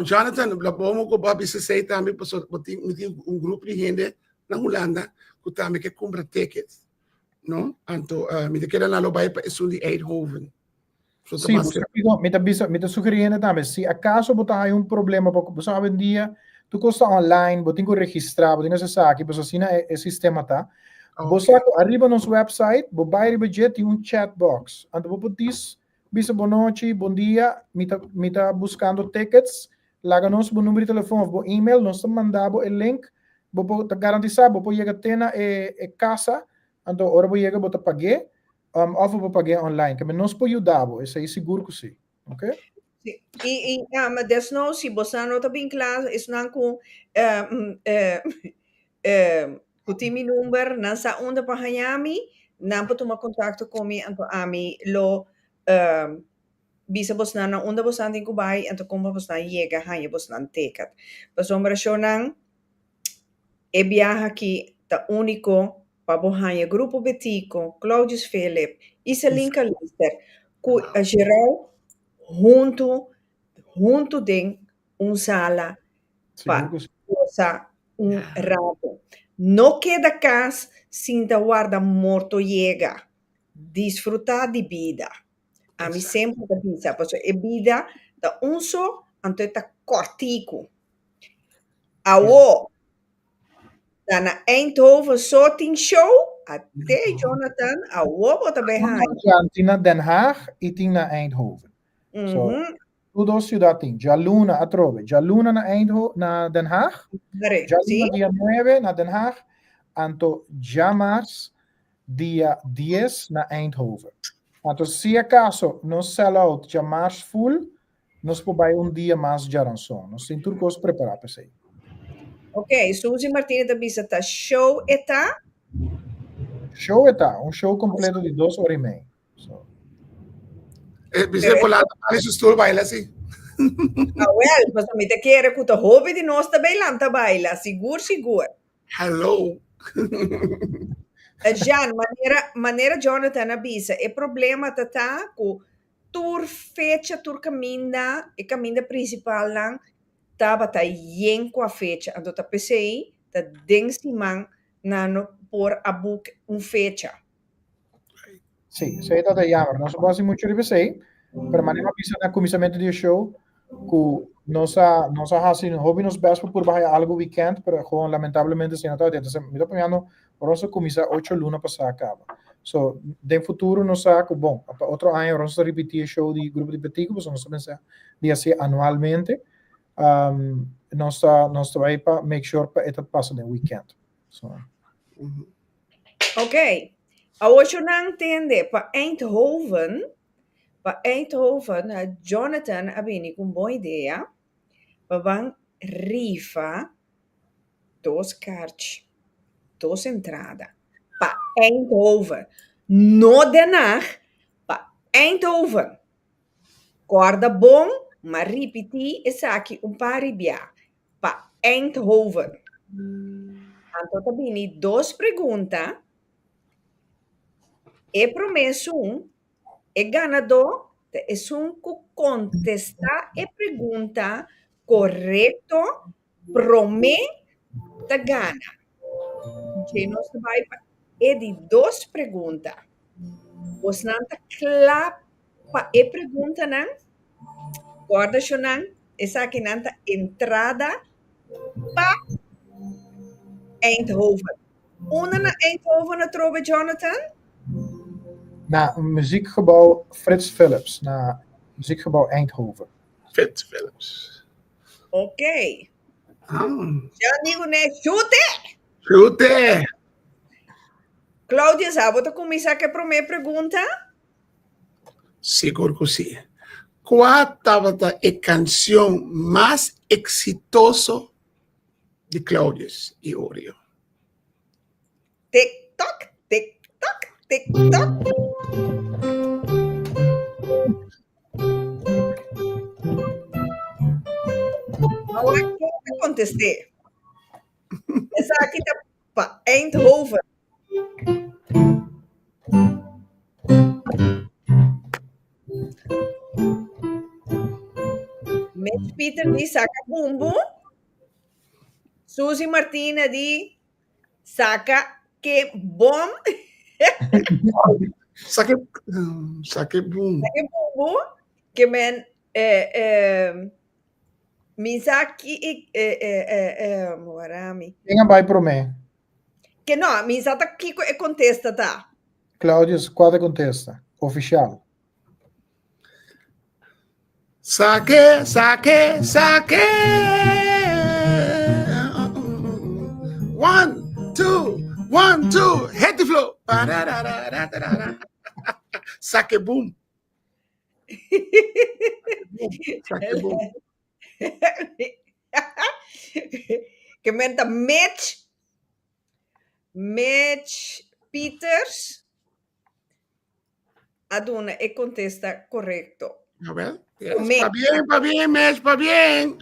Jonathan, vamos com Bobby se sei também, porque tem grupo de gente na Holanda que também quer comprar tickets. no? Anto, me te queda na lobby pa isun di Eindhoven. So, Sim, você me tá sugerindo também, se acaso botar aí problema, porque você sabe um dia, tu costa online, você tem que registrar, você tem que saber, você assina o sistema, tá? Você arriba no website, você vai arriba tem chat box. Então, você diz, bisa boa noite, bom dia, me tá buscando tickets, laga nos o número de telefone, o e-mail, nós mandamos o link, você garantizar, você chega até na casa, então, ora você chega, você pagar, of we pagar online, que nós podemos ajudar, isso aí seguro que sim, ok? Mas desnoods, se você não está bem claro, isso não com o time number, não sa onde para Miami, não para tomar contato comigo, então a mim lo bisa você não onde você tem que vai, então como você chega, aí você não ticket. Mas o meu é viaja aqui, tá único para você grupo Betico, Claudius Philip, Iselinka Lister, com a geral junto de sala para usar rato. No queda casa sin da guarda morto llega. Disfrutar de vida. A mí sempre da vida, porque é vida da só, então está cortico. Awo, da na Eindhoven só tem show, até Jonathan, awo bota bem. Tem na Den Haag e tem na Eindhoven. So, tudo cidade tem. Jaluna a trove. Jaluna na Eindhoven, na Den Haag. Jaluna dia 9 na Den Haag. Anto Jamars dia 10 na Eindhoven. Anto se acaso nos sell out Jamars full, nos podemos dia mais de ransom. Nos tem tudo coisa preparado para isso. Ok, Suzy Martínez da Bisa show está? Show está, show completo de 2 horas e meia. So. Bisa por lá, isso estou baila assim. Well, mas me te quer que o hobby de nós também lá tá baila, seguro. Hello. Jan, maneira Jonathan avisa, é problema tá com fecha caminda, e caminda principal lá, tava tá com a fecha, então tá pensei, tá densimang na por a book fecha. Sim, isso aí tá jammer. Nós vamos muito de você, para maneira avisa na começamento do show, que nossa assim, hobby nos best por baixo algo weekend, pero gewoon lamentavelmente assim, não tá dentro. Me tô pensando, vamos começar 8 lunas para acaba. So, de futuro nós saco bom, outro ano vamos repetir o show de grupo de Betico, porque nós pensamos de assim anualmente. Nós vai para make sure para это passa no weekend. So. Ok. A hoje não entende para Eindhoven, Jonathan abini com boa ideia, para rifa 2 cartas, 2 entradas para Eindhoven, no Den Haag, para Eindhoven. Corda bom, mas repetir essa aqui paribia para Eindhoven. Então, também 2 perguntas. É promesso é ganador, é que contestar a pergunta correto, promete gana. Que nós vai é de 2 perguntas. Você não está claro para a pergunta, não? Guarda, não? Essa aqui não está entrada para Eindhoven. Uma na Eindhoven na trove, Jonathan? Na muziekgebouw Frits Philips, na muziekgebouw Eindhoven. Frits Philips. Ok. Já digo, né? Chute! Chute! Cláudia, sabe você começar com a primeira pergunta? Seguro que sim. Qual estava a canção mais exitosa de Cláudia e Oreo? Tic-toc, tic-toc, tic-toc. Agora, o que aconteceu? Essa aqui está para Eindhoven. Matt Peter di saca bumbo. Suzy Martina di saca que bom. Sake boom. Sake bumbu, que men misaki morami. Quem vai pro me? Que não, misata kiko e contesta tá. Cláudio, quadra contesta. Oficial. Sake. 1, 2, 1, 2. Hit the floor. Sake boom. Sake boom. Que menta Mitch Peters aduna e contesta correcto. A ver. Yes. Mitch. Pa bien, Mitch, pa bien.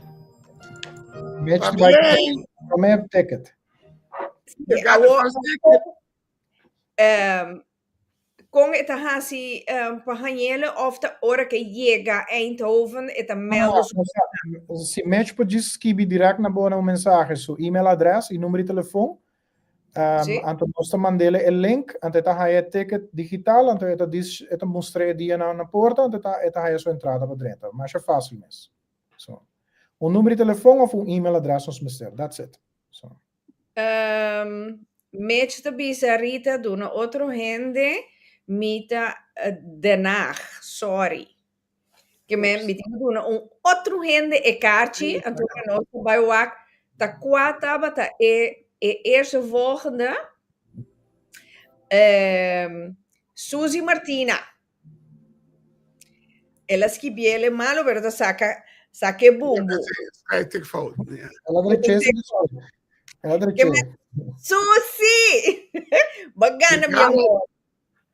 Match Pa vai bien. pro me ticket. You got the first ticket. Com esta hasi pahanhele of de ora que llega Eindhoven eta meldos. Se match pode escrever direto na boa mensagem, seu e-mail adres e número de telefone. Sim. Anto nós mandele o link, anto eta hai ticket digital, anto eta dis eta mostra dia na porta, anto eta hai sua entrada para dentro. Mas é fácil mesmo. So, número de telefone ou e-mail adres nos mister. That's it. So. Match de bisa Rita duna outro rende mita Den Haag, sorry. Que men mita duna outro rende e kaartje, en toen nós bij wak ta kwata bata e eerste volgende Suzy Martina. Ela schibiele malo verda sake bumbu. I take fold. Yeah. Ela adrece. Suzy! Bagana, meu amor.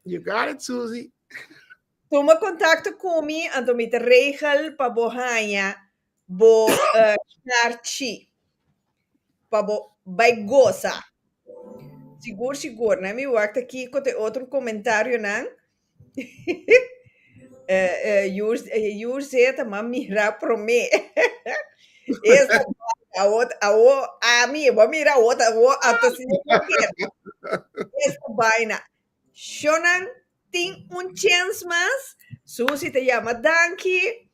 You got it, Suzy. Toma contato comigo, então me regel para bohanha, bo charchi, para bo vai goza. Seguro, né? Me work aqui com outro comentário, né? Jur zeta, mas mirar para mim. Essa a outra, a minha, vou mirar a outra, até se essa vaina. Shonan tem chance mais. Suzy te llama Danky.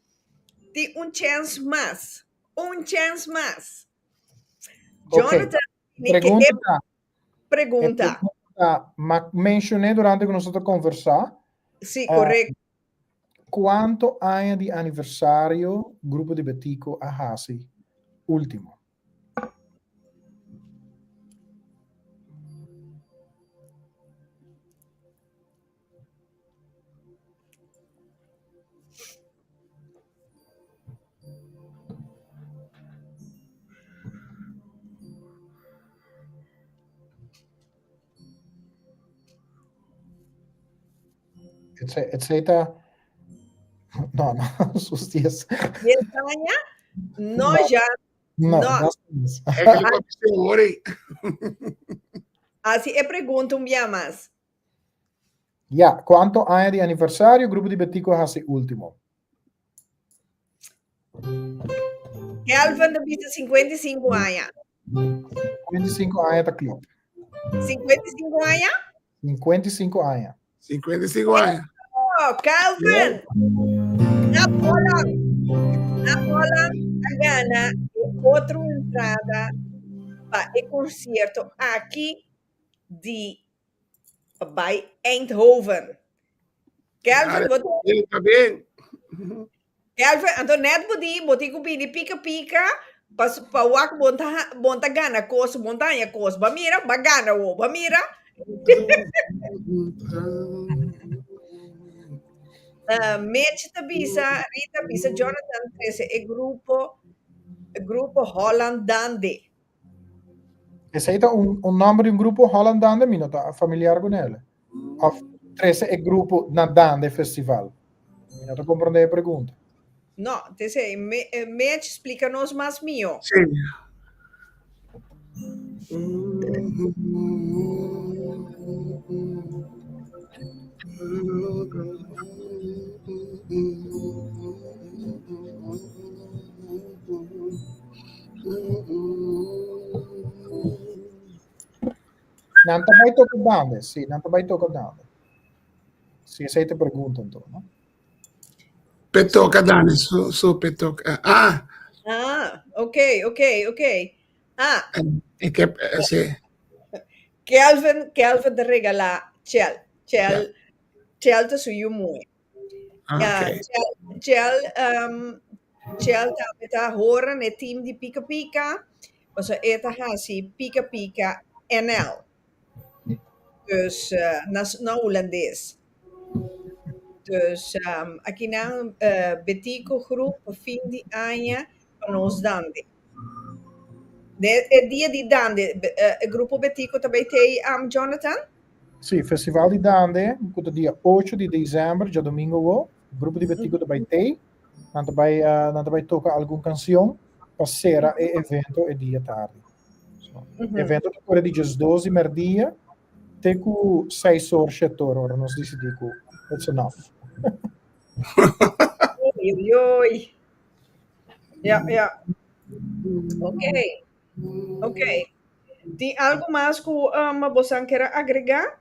Tem chance mais. Chance mais. Jonathan, pergunta. Mencionei durante que nós estamos conversar. Sim, correto. Quanto ano de aniversário grupo de Betico a Hasi? Último. Etc. No, sus 10. Espanha, nós já. Não. Assim é pergunta um dia mais. Ja, quanto ano de aniversário grupo de Betico a Hasi último? Kelvin de Bisa 55 anos. 55 anos tá claro. 55 anos? 55 anos. 55 anos. Oh, Calvin! Na bola, a gana outra entrada para o concerto aqui de by Eindhoven. Calvin, Tá bem. Calvin, então net boti kupini pica para wak bonta gana kos montanha kos bamira bagana wo bamira. Mitch Tabisa, Rita Bisa, Jonathan 13 e grupo Holland Dande. Esse aí tá nome de grupo Holland Dande, não tá familiar com ele. 13 é grupo na Dande Festival. Não tô compreendendo a pergunta. Não, dice, Mitch explica-nos mais mío. Sim. Não também toca dando, sim, não também toca dando. Sim, essa aí te pergunta, então, não? Petoca, Dani, su petoca. Ok. ¿En qué? Sí. Kelvin te regala Chel. Chel te suyu mooi. Ok. Chel ta horen het team die Pika Pika. Was eta hasi Pika Pika NL. Dus na Holandees. Dus aqui na Betico groep fin di Anja van ons dande. É dia de dande, grupo Betico também tem Jonathan? Sim, Festival de Dande, no dia 8 de dezembro, já domingo, o grupo de Betico também tem. Não também toca alguma canção, passera e evento é dia tarde. Evento depois de dias 12 merdia, tem com 6 horas, 7 horas, nós decidimos, that's enough. Oi. Ja. Ok. Tem algo mais que você quer agregar?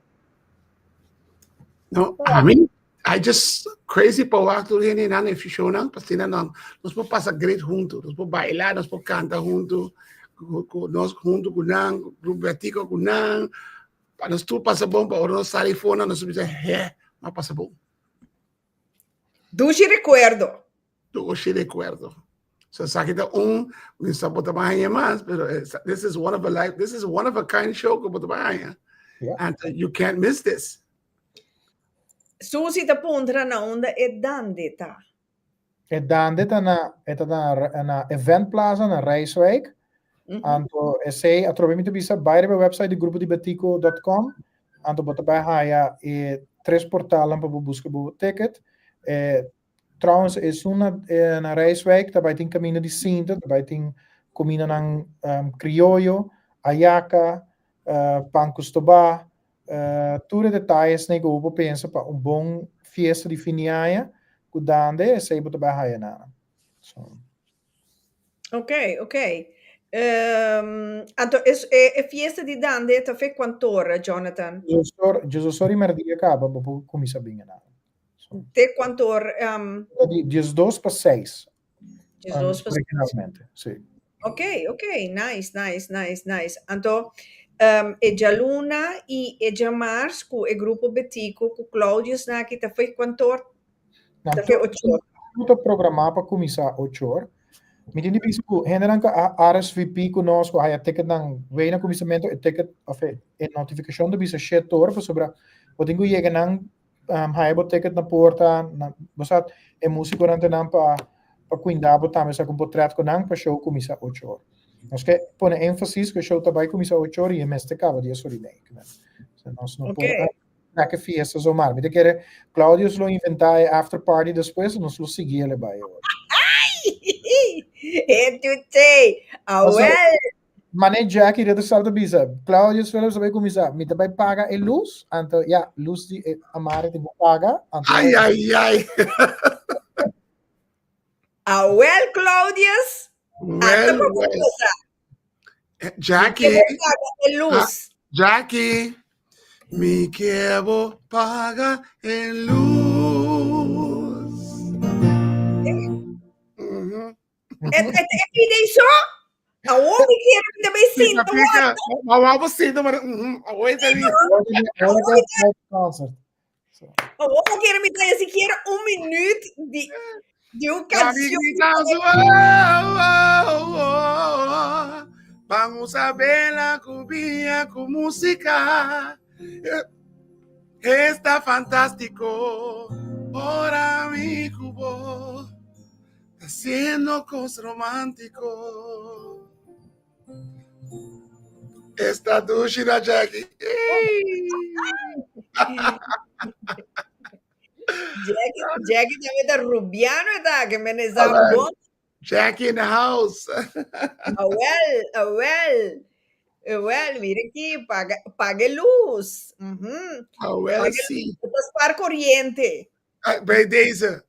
No, I mean, I just crazy para o acto de na ne fusionan, porque não, nós podemos passar great juntos, nós podemos bailar, nós podemos cantar juntos, nós juntos com nan, grupo Betico com nan, para nós tudo passa bom, para nós sair fora, nós podemos dizer, mas passa bom. Dulce recuerdo. Dulce recuerdo. So sakita we sabota bahaya mas, pero this is one of a kind show ko bota bahaya. And you can't miss this. Susi ta pondra na onda e dandeta. E dandeta na event plaza na Rijswijk. Anto essay atrovamento bisa bij de website de grupo de betico.com. Anto bota bahaya e 3 portalen para buscar o ticket. Trouwens, is na Rijswijk, daarbij tem caminho de Sinta, daarbij tem caminho ng Criollo, Ayaca, Pancustobá, tudo detalhes nem que eu penso para bom fiesta de fim de ano, cuidando e sei botar bem na. Ok. Então, é fiesta de dande, tá fe quanto ora, Jonathan? Jesus sorry merdia acaba, para começar bem na. Te quanto ora? Dias 2 para 6. Dias 2 para 6. Originalmente, sim. Ok. Nice. Então, é já Luna e é já Mars, com o grupo Betico, com Claudio Snaki, tá fe quanto ora? Tá fe 8 horas. Tudo programar para começar 8 horas. Me diz que generam que a RSVP conosco, a ticket não vem no começamento, a ticket, a notificação do bisa 7 horas, sobre o tenho que chegar não haibo ticket na porta, basta é músico durante não para cuidar, botar mas com portrait com não para show começa 8 horas. Nós que põe ênfase que o show também começa 8 horas e o mês te acaba dia sobre nem. Nós não pode na que fiesta ou mais. Me quer Claudio lo inventar after party depois, nós lo seguir ele vai. É tudo. Mas Jackie de salta bisa. Claudio suele saber começar. Me também paga a luz, então luz de amare tem que pagar. Ai. Claudius. Well. Jackie. Luz. Jackie. Me quero pagar en luz. Pide isso? Aonde que eu também sinto? Vamos sinto, mas aonde Aonde que me dar sequer minuto de canção. Vamos a ver la cubilla con música. Está fantástico. Ahora mi cubo haciendo cosas románticos. Está dulce, Jackie. Jackie também tá rubiano, tá? Que me bom. Jackie in the house. Well, mira aqui, pague luz. Sim. Para corriente. Bem, Deise.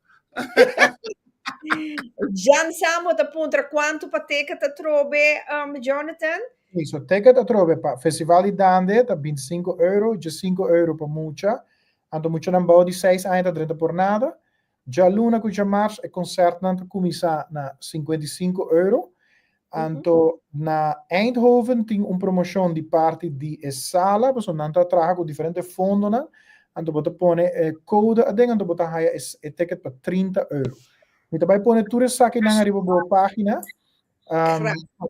Já sabemos da ponta quanto pateca tá trobe, Jonathan? Isso, ticket a trove para Festival di Dande, tá 25 euro, de 5 euro para mucha. Anto mucha não bouw die 6 ainda 30 por nada. Já luna com março é concerto não começa na 55 euro. Anto na Eindhoven tem promoção de parte de sala, você não está trabalhando com diferentes fundos, né? Anto você põe code a ding, anto você haya ticket para 30 euro. E também põe tudo isso aqui na boa página.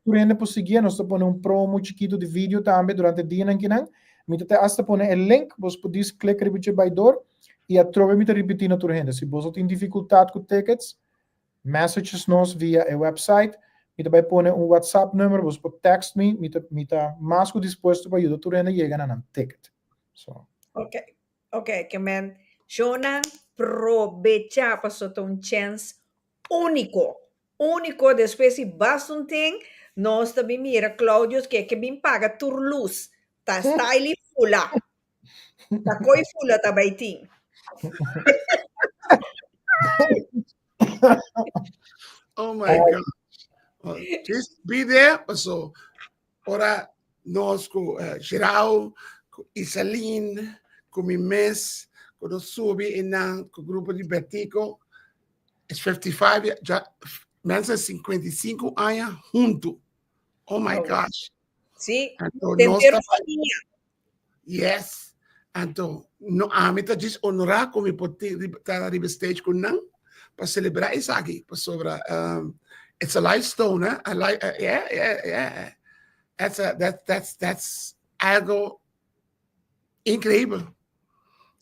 Tu ainda pode seguir, nós põe promo chiquito de vídeo também durante o dia aqui, né? Mita te hasta põe o link, você pode clicar repete by door e a trove mita repetir na tua renda. Se você tem dificuldade com tickets, messages nós via o website. Mita vai pôr WhatsApp número, você pode text me, mita mais que disposto para ajudar tu renda chegar na ticket. So. Ok, que men, Jonan aprovecha para soltar chance único, depois se basta tem, nós também mira Claudius que bem paga tur luz, tá style fula, tá coi fula também tem. Oh my God. Just be there. So, ora nós com Gerald, com Isaline, com Mimes, com o Subi, com o grupo de Betico, é 55, já, menos 55 anos junto. Oh my gosh. Sim, então, tempero farinha. Yes. Então, a mim está diz honorar como pode estar na stage com não para celebrar isso aqui, para sobra. It's a lifestyle, né? I like, yeah. That's algo incrível.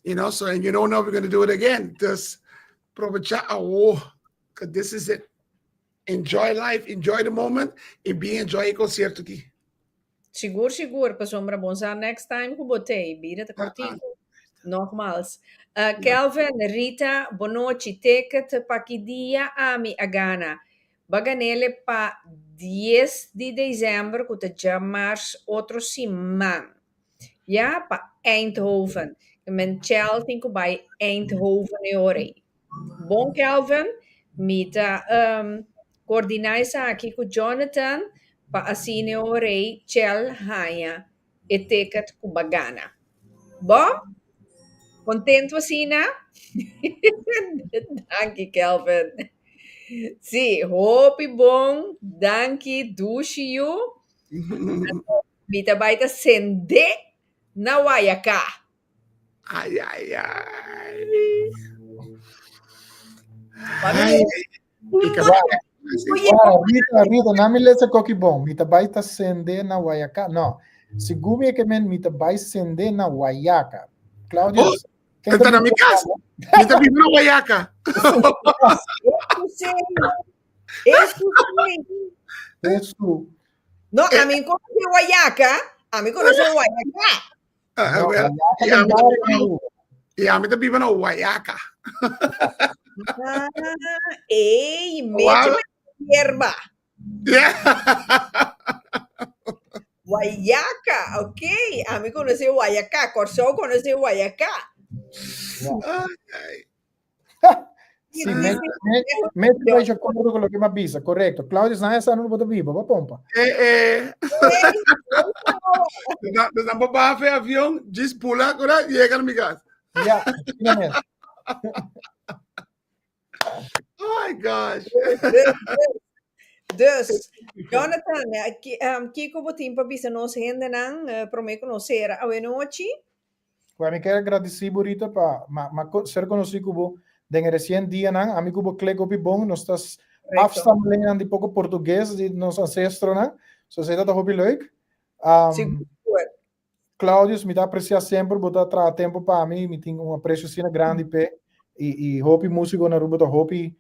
You know, so, and you don't know if we're going to do it again. Just aprovechar because this is it. Enjoy life, enjoy the moment, e enjoy o concerto aqui. Seguro, para sombra bom next time que botei, bira tá cortico. Nogmaals. Kelvin, Rita, boa noite. Ticket para que dia a gana? Baganele para 10 de dezembro, que já março, outro semana. Ja, para Eindhoven. Men Chel tem que bij Eindhoven e orei. Bom, Kelvin, mita coordinar isso aqui com Jonathan para assim e orei Chel Haya e ticket com bagana. Bom? Contento assim, né? Danke, Kelvin. Sim, hope bom, danke, dushio. Mita baita sende na Wayaka. Ai. Rita, não me lesa coque bom. Mita baita sende na Wayaka. Não. Segumi que men mita bai sende na Wayaka. Cláudio. Está na minha casa. Mita vive na Wayaka. Isso. No, a mim conhece Wayaka. A mim conhece Wayaka. E a mim tá vive na Wayaka. Ei, mesmo erva. Wayaka, ok. A mim conhece Wayaka. Corsou conhece Wayaka. Sì, mentre vai a con quello che mi avvisa, corretto. Claudio sta non può vivo, va pompa. Não vamos ver avião, diz pula, agora chega na minha casa. Yeah, finalmente. Oh my gosh. Dus, Jonathan, Kiko botin pa bisa nos hende nang prome conocer a noite. Guarda, mi quero agradecer Burita ma ser conocido como den recent dia nang amigo bo klek op bom nós estás afstammelingen aan die pouco português de nos ancestros nang. So sei dat hobby leuk. Claudius me dá apreciar sempre, botar tra tempo para mim, me tem apreço assim grande pe e hobby músico na ruba do hobby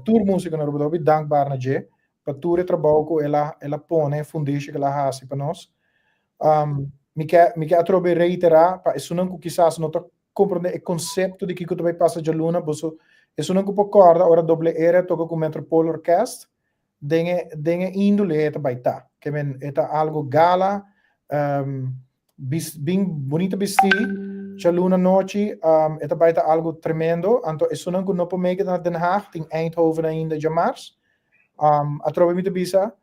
tour música na ruba do hobby dankbaar na je. Para tour trabalho ela põe fundation que ela faz para nós. Me quer trobe reiterar, para isso não quizás não tá compreender o conceito de que tu vai passar de luna, boso isso não concorda, ora doble era toca com Metropole Orquestra, dengue índole eta baita, que men eta algo gala, bem bonito vestir, de luna noite, eta baita algo tremendo, então isso não pode make na Den Haag, em Eindhoven ainda de março, a trobe muito bisa,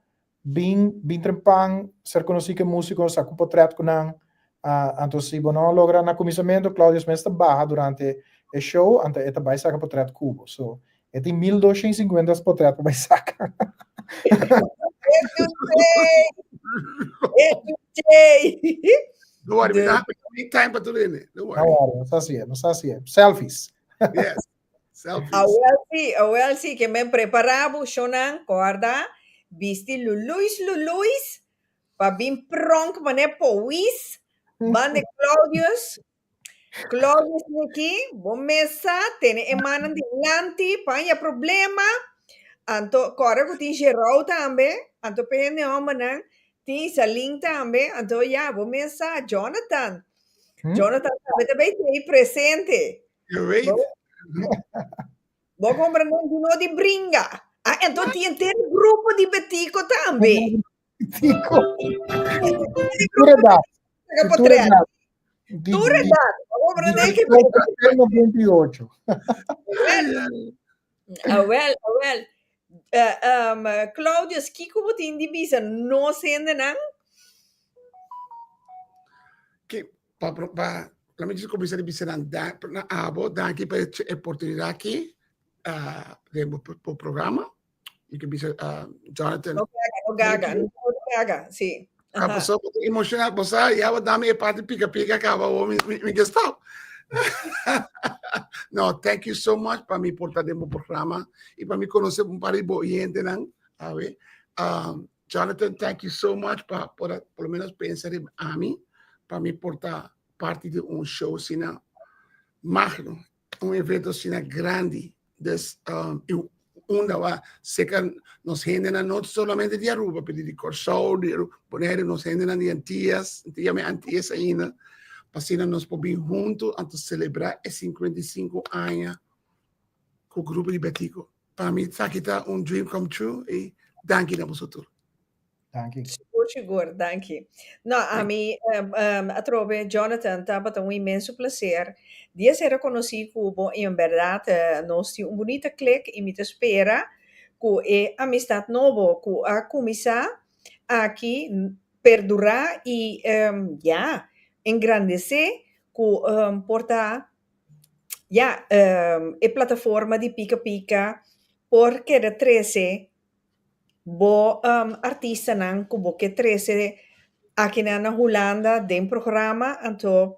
bin trempang ser conocido músico saco portrait kunang anto si bono logra na comissamento Claudio Smesta barra durante o show ante eta vai saca portrait cubo so eti 1250 portrait vai saca Don't worry, we don't have time para tudo isso. Don't worry. não sabe selfies Yes, selfies. Awel si que me preparava shonan corda bisti luluis pa bin pronk mane powis bande Claudius niki bomesa tene emanan di lanti panya problema anto corre ko ti gerou tambe anto pene omanan ti saling tambe anto ya bomesa Jonathan também tem presente. You're right. Vou comprar um no de bringa. Ah, então tem grupo de betico também. Turedade. Vou comprar nem que 28. Well. Claudius, Kiko botin di bisa no sende nang? Que para la gente começar a pensar na abo, dá aqui para a oportunidade aqui do programa. E que bisa Jonathan. O Gaga, sim. A pessoa emocionada, você já vai dar minha parte pica acaba o me gestão. No, thank you so much para me portar dentro do programa e para me conhecer par de oyentes, não? A ver, Jonathan, thank you so much para por lo menos pensar em mim, para me portar parte de show assim magno, evento assim grande, onde vai secar nos gente não somente de Aruba, mas de Corsol, de poner nos gente de Antillas ainda. Assim, nós podemos juntos celebrar os 55 anos com o grupo de Betico. Para mim, isso aqui está dream come true e danke a vocês. Danke. Seguro, danke. No, a mim, a trove, Jonathan, estava um imenso prazer de ser reconhecido como, em verdade, nós temos bonita clique e me espera que a amistade nova, que a começar aqui, perdurar e, engrandecer com portar a plataforma de Pica porque de 13 bo artista nan como que 13 aqui na Holanda den programa então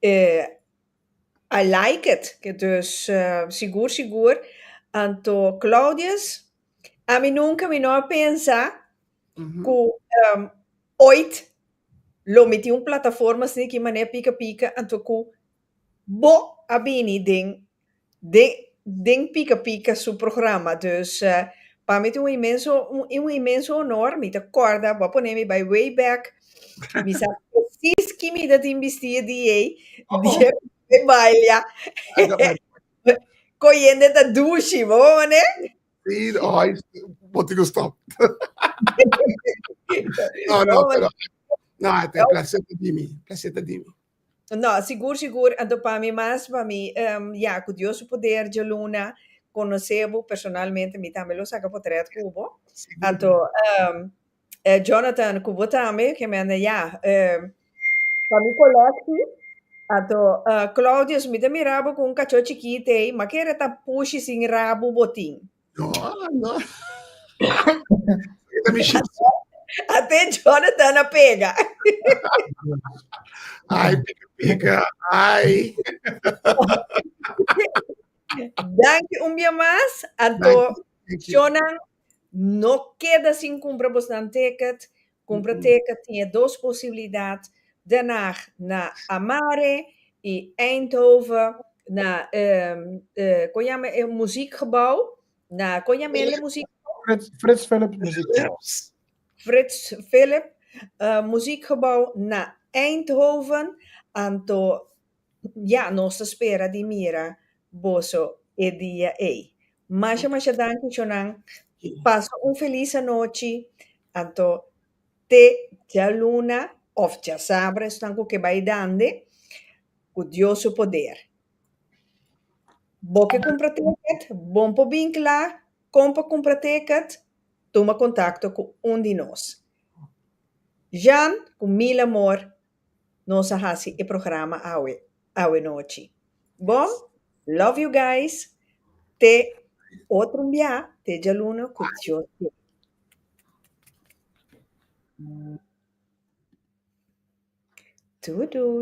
I like it que dus seguro então Claudius a mim nunca me não pensa que oito lo meti plataforma assim que mané pica então que bo abini den pica su programa dus para mim é um imenso honor me te acorda vou poner me by way back me sabe precis que me dat investir die baila coiende da douche vou né Sim, vou te gostar. Não, é prazer de mim. No, seguro. Então, para mim, com Deus o poder de Luna, conhecemos personalmente, me também lo saca por trás cubo. Então, Jonathan, cubo também, que me anda, para mim, colete. Então, Claudius, me mirava com cachorro chiquito, mas que era puxa sem rabo botim. Não. Até Jonathan a pega. Ai, pica. Ai. Danke dia mais. Então, Jonathan, não queda sem comprar bastante ticket. Compra ticket tinha duas possibilidades. Daarna na Amare e Eindhoven, na muziekgebouw. Na Frits Philip muziekgebouw. Frits Philip muziekgebouw na Eindhoven. Anto, nos espera di mira boso e dia ei. Masha danke chonan. Paso feliz noche. Anto, te Luna of já sabe, stanco que vai dando com Deus o poder. Bom que compra ticket, bom para vinclar, compra ticket, toma contacto com um de nós. Jan, com mil amor, nós hacemos o programa awe noite. Bom, love you guys. Te outro dia, te jaluna kutyo. Tudo.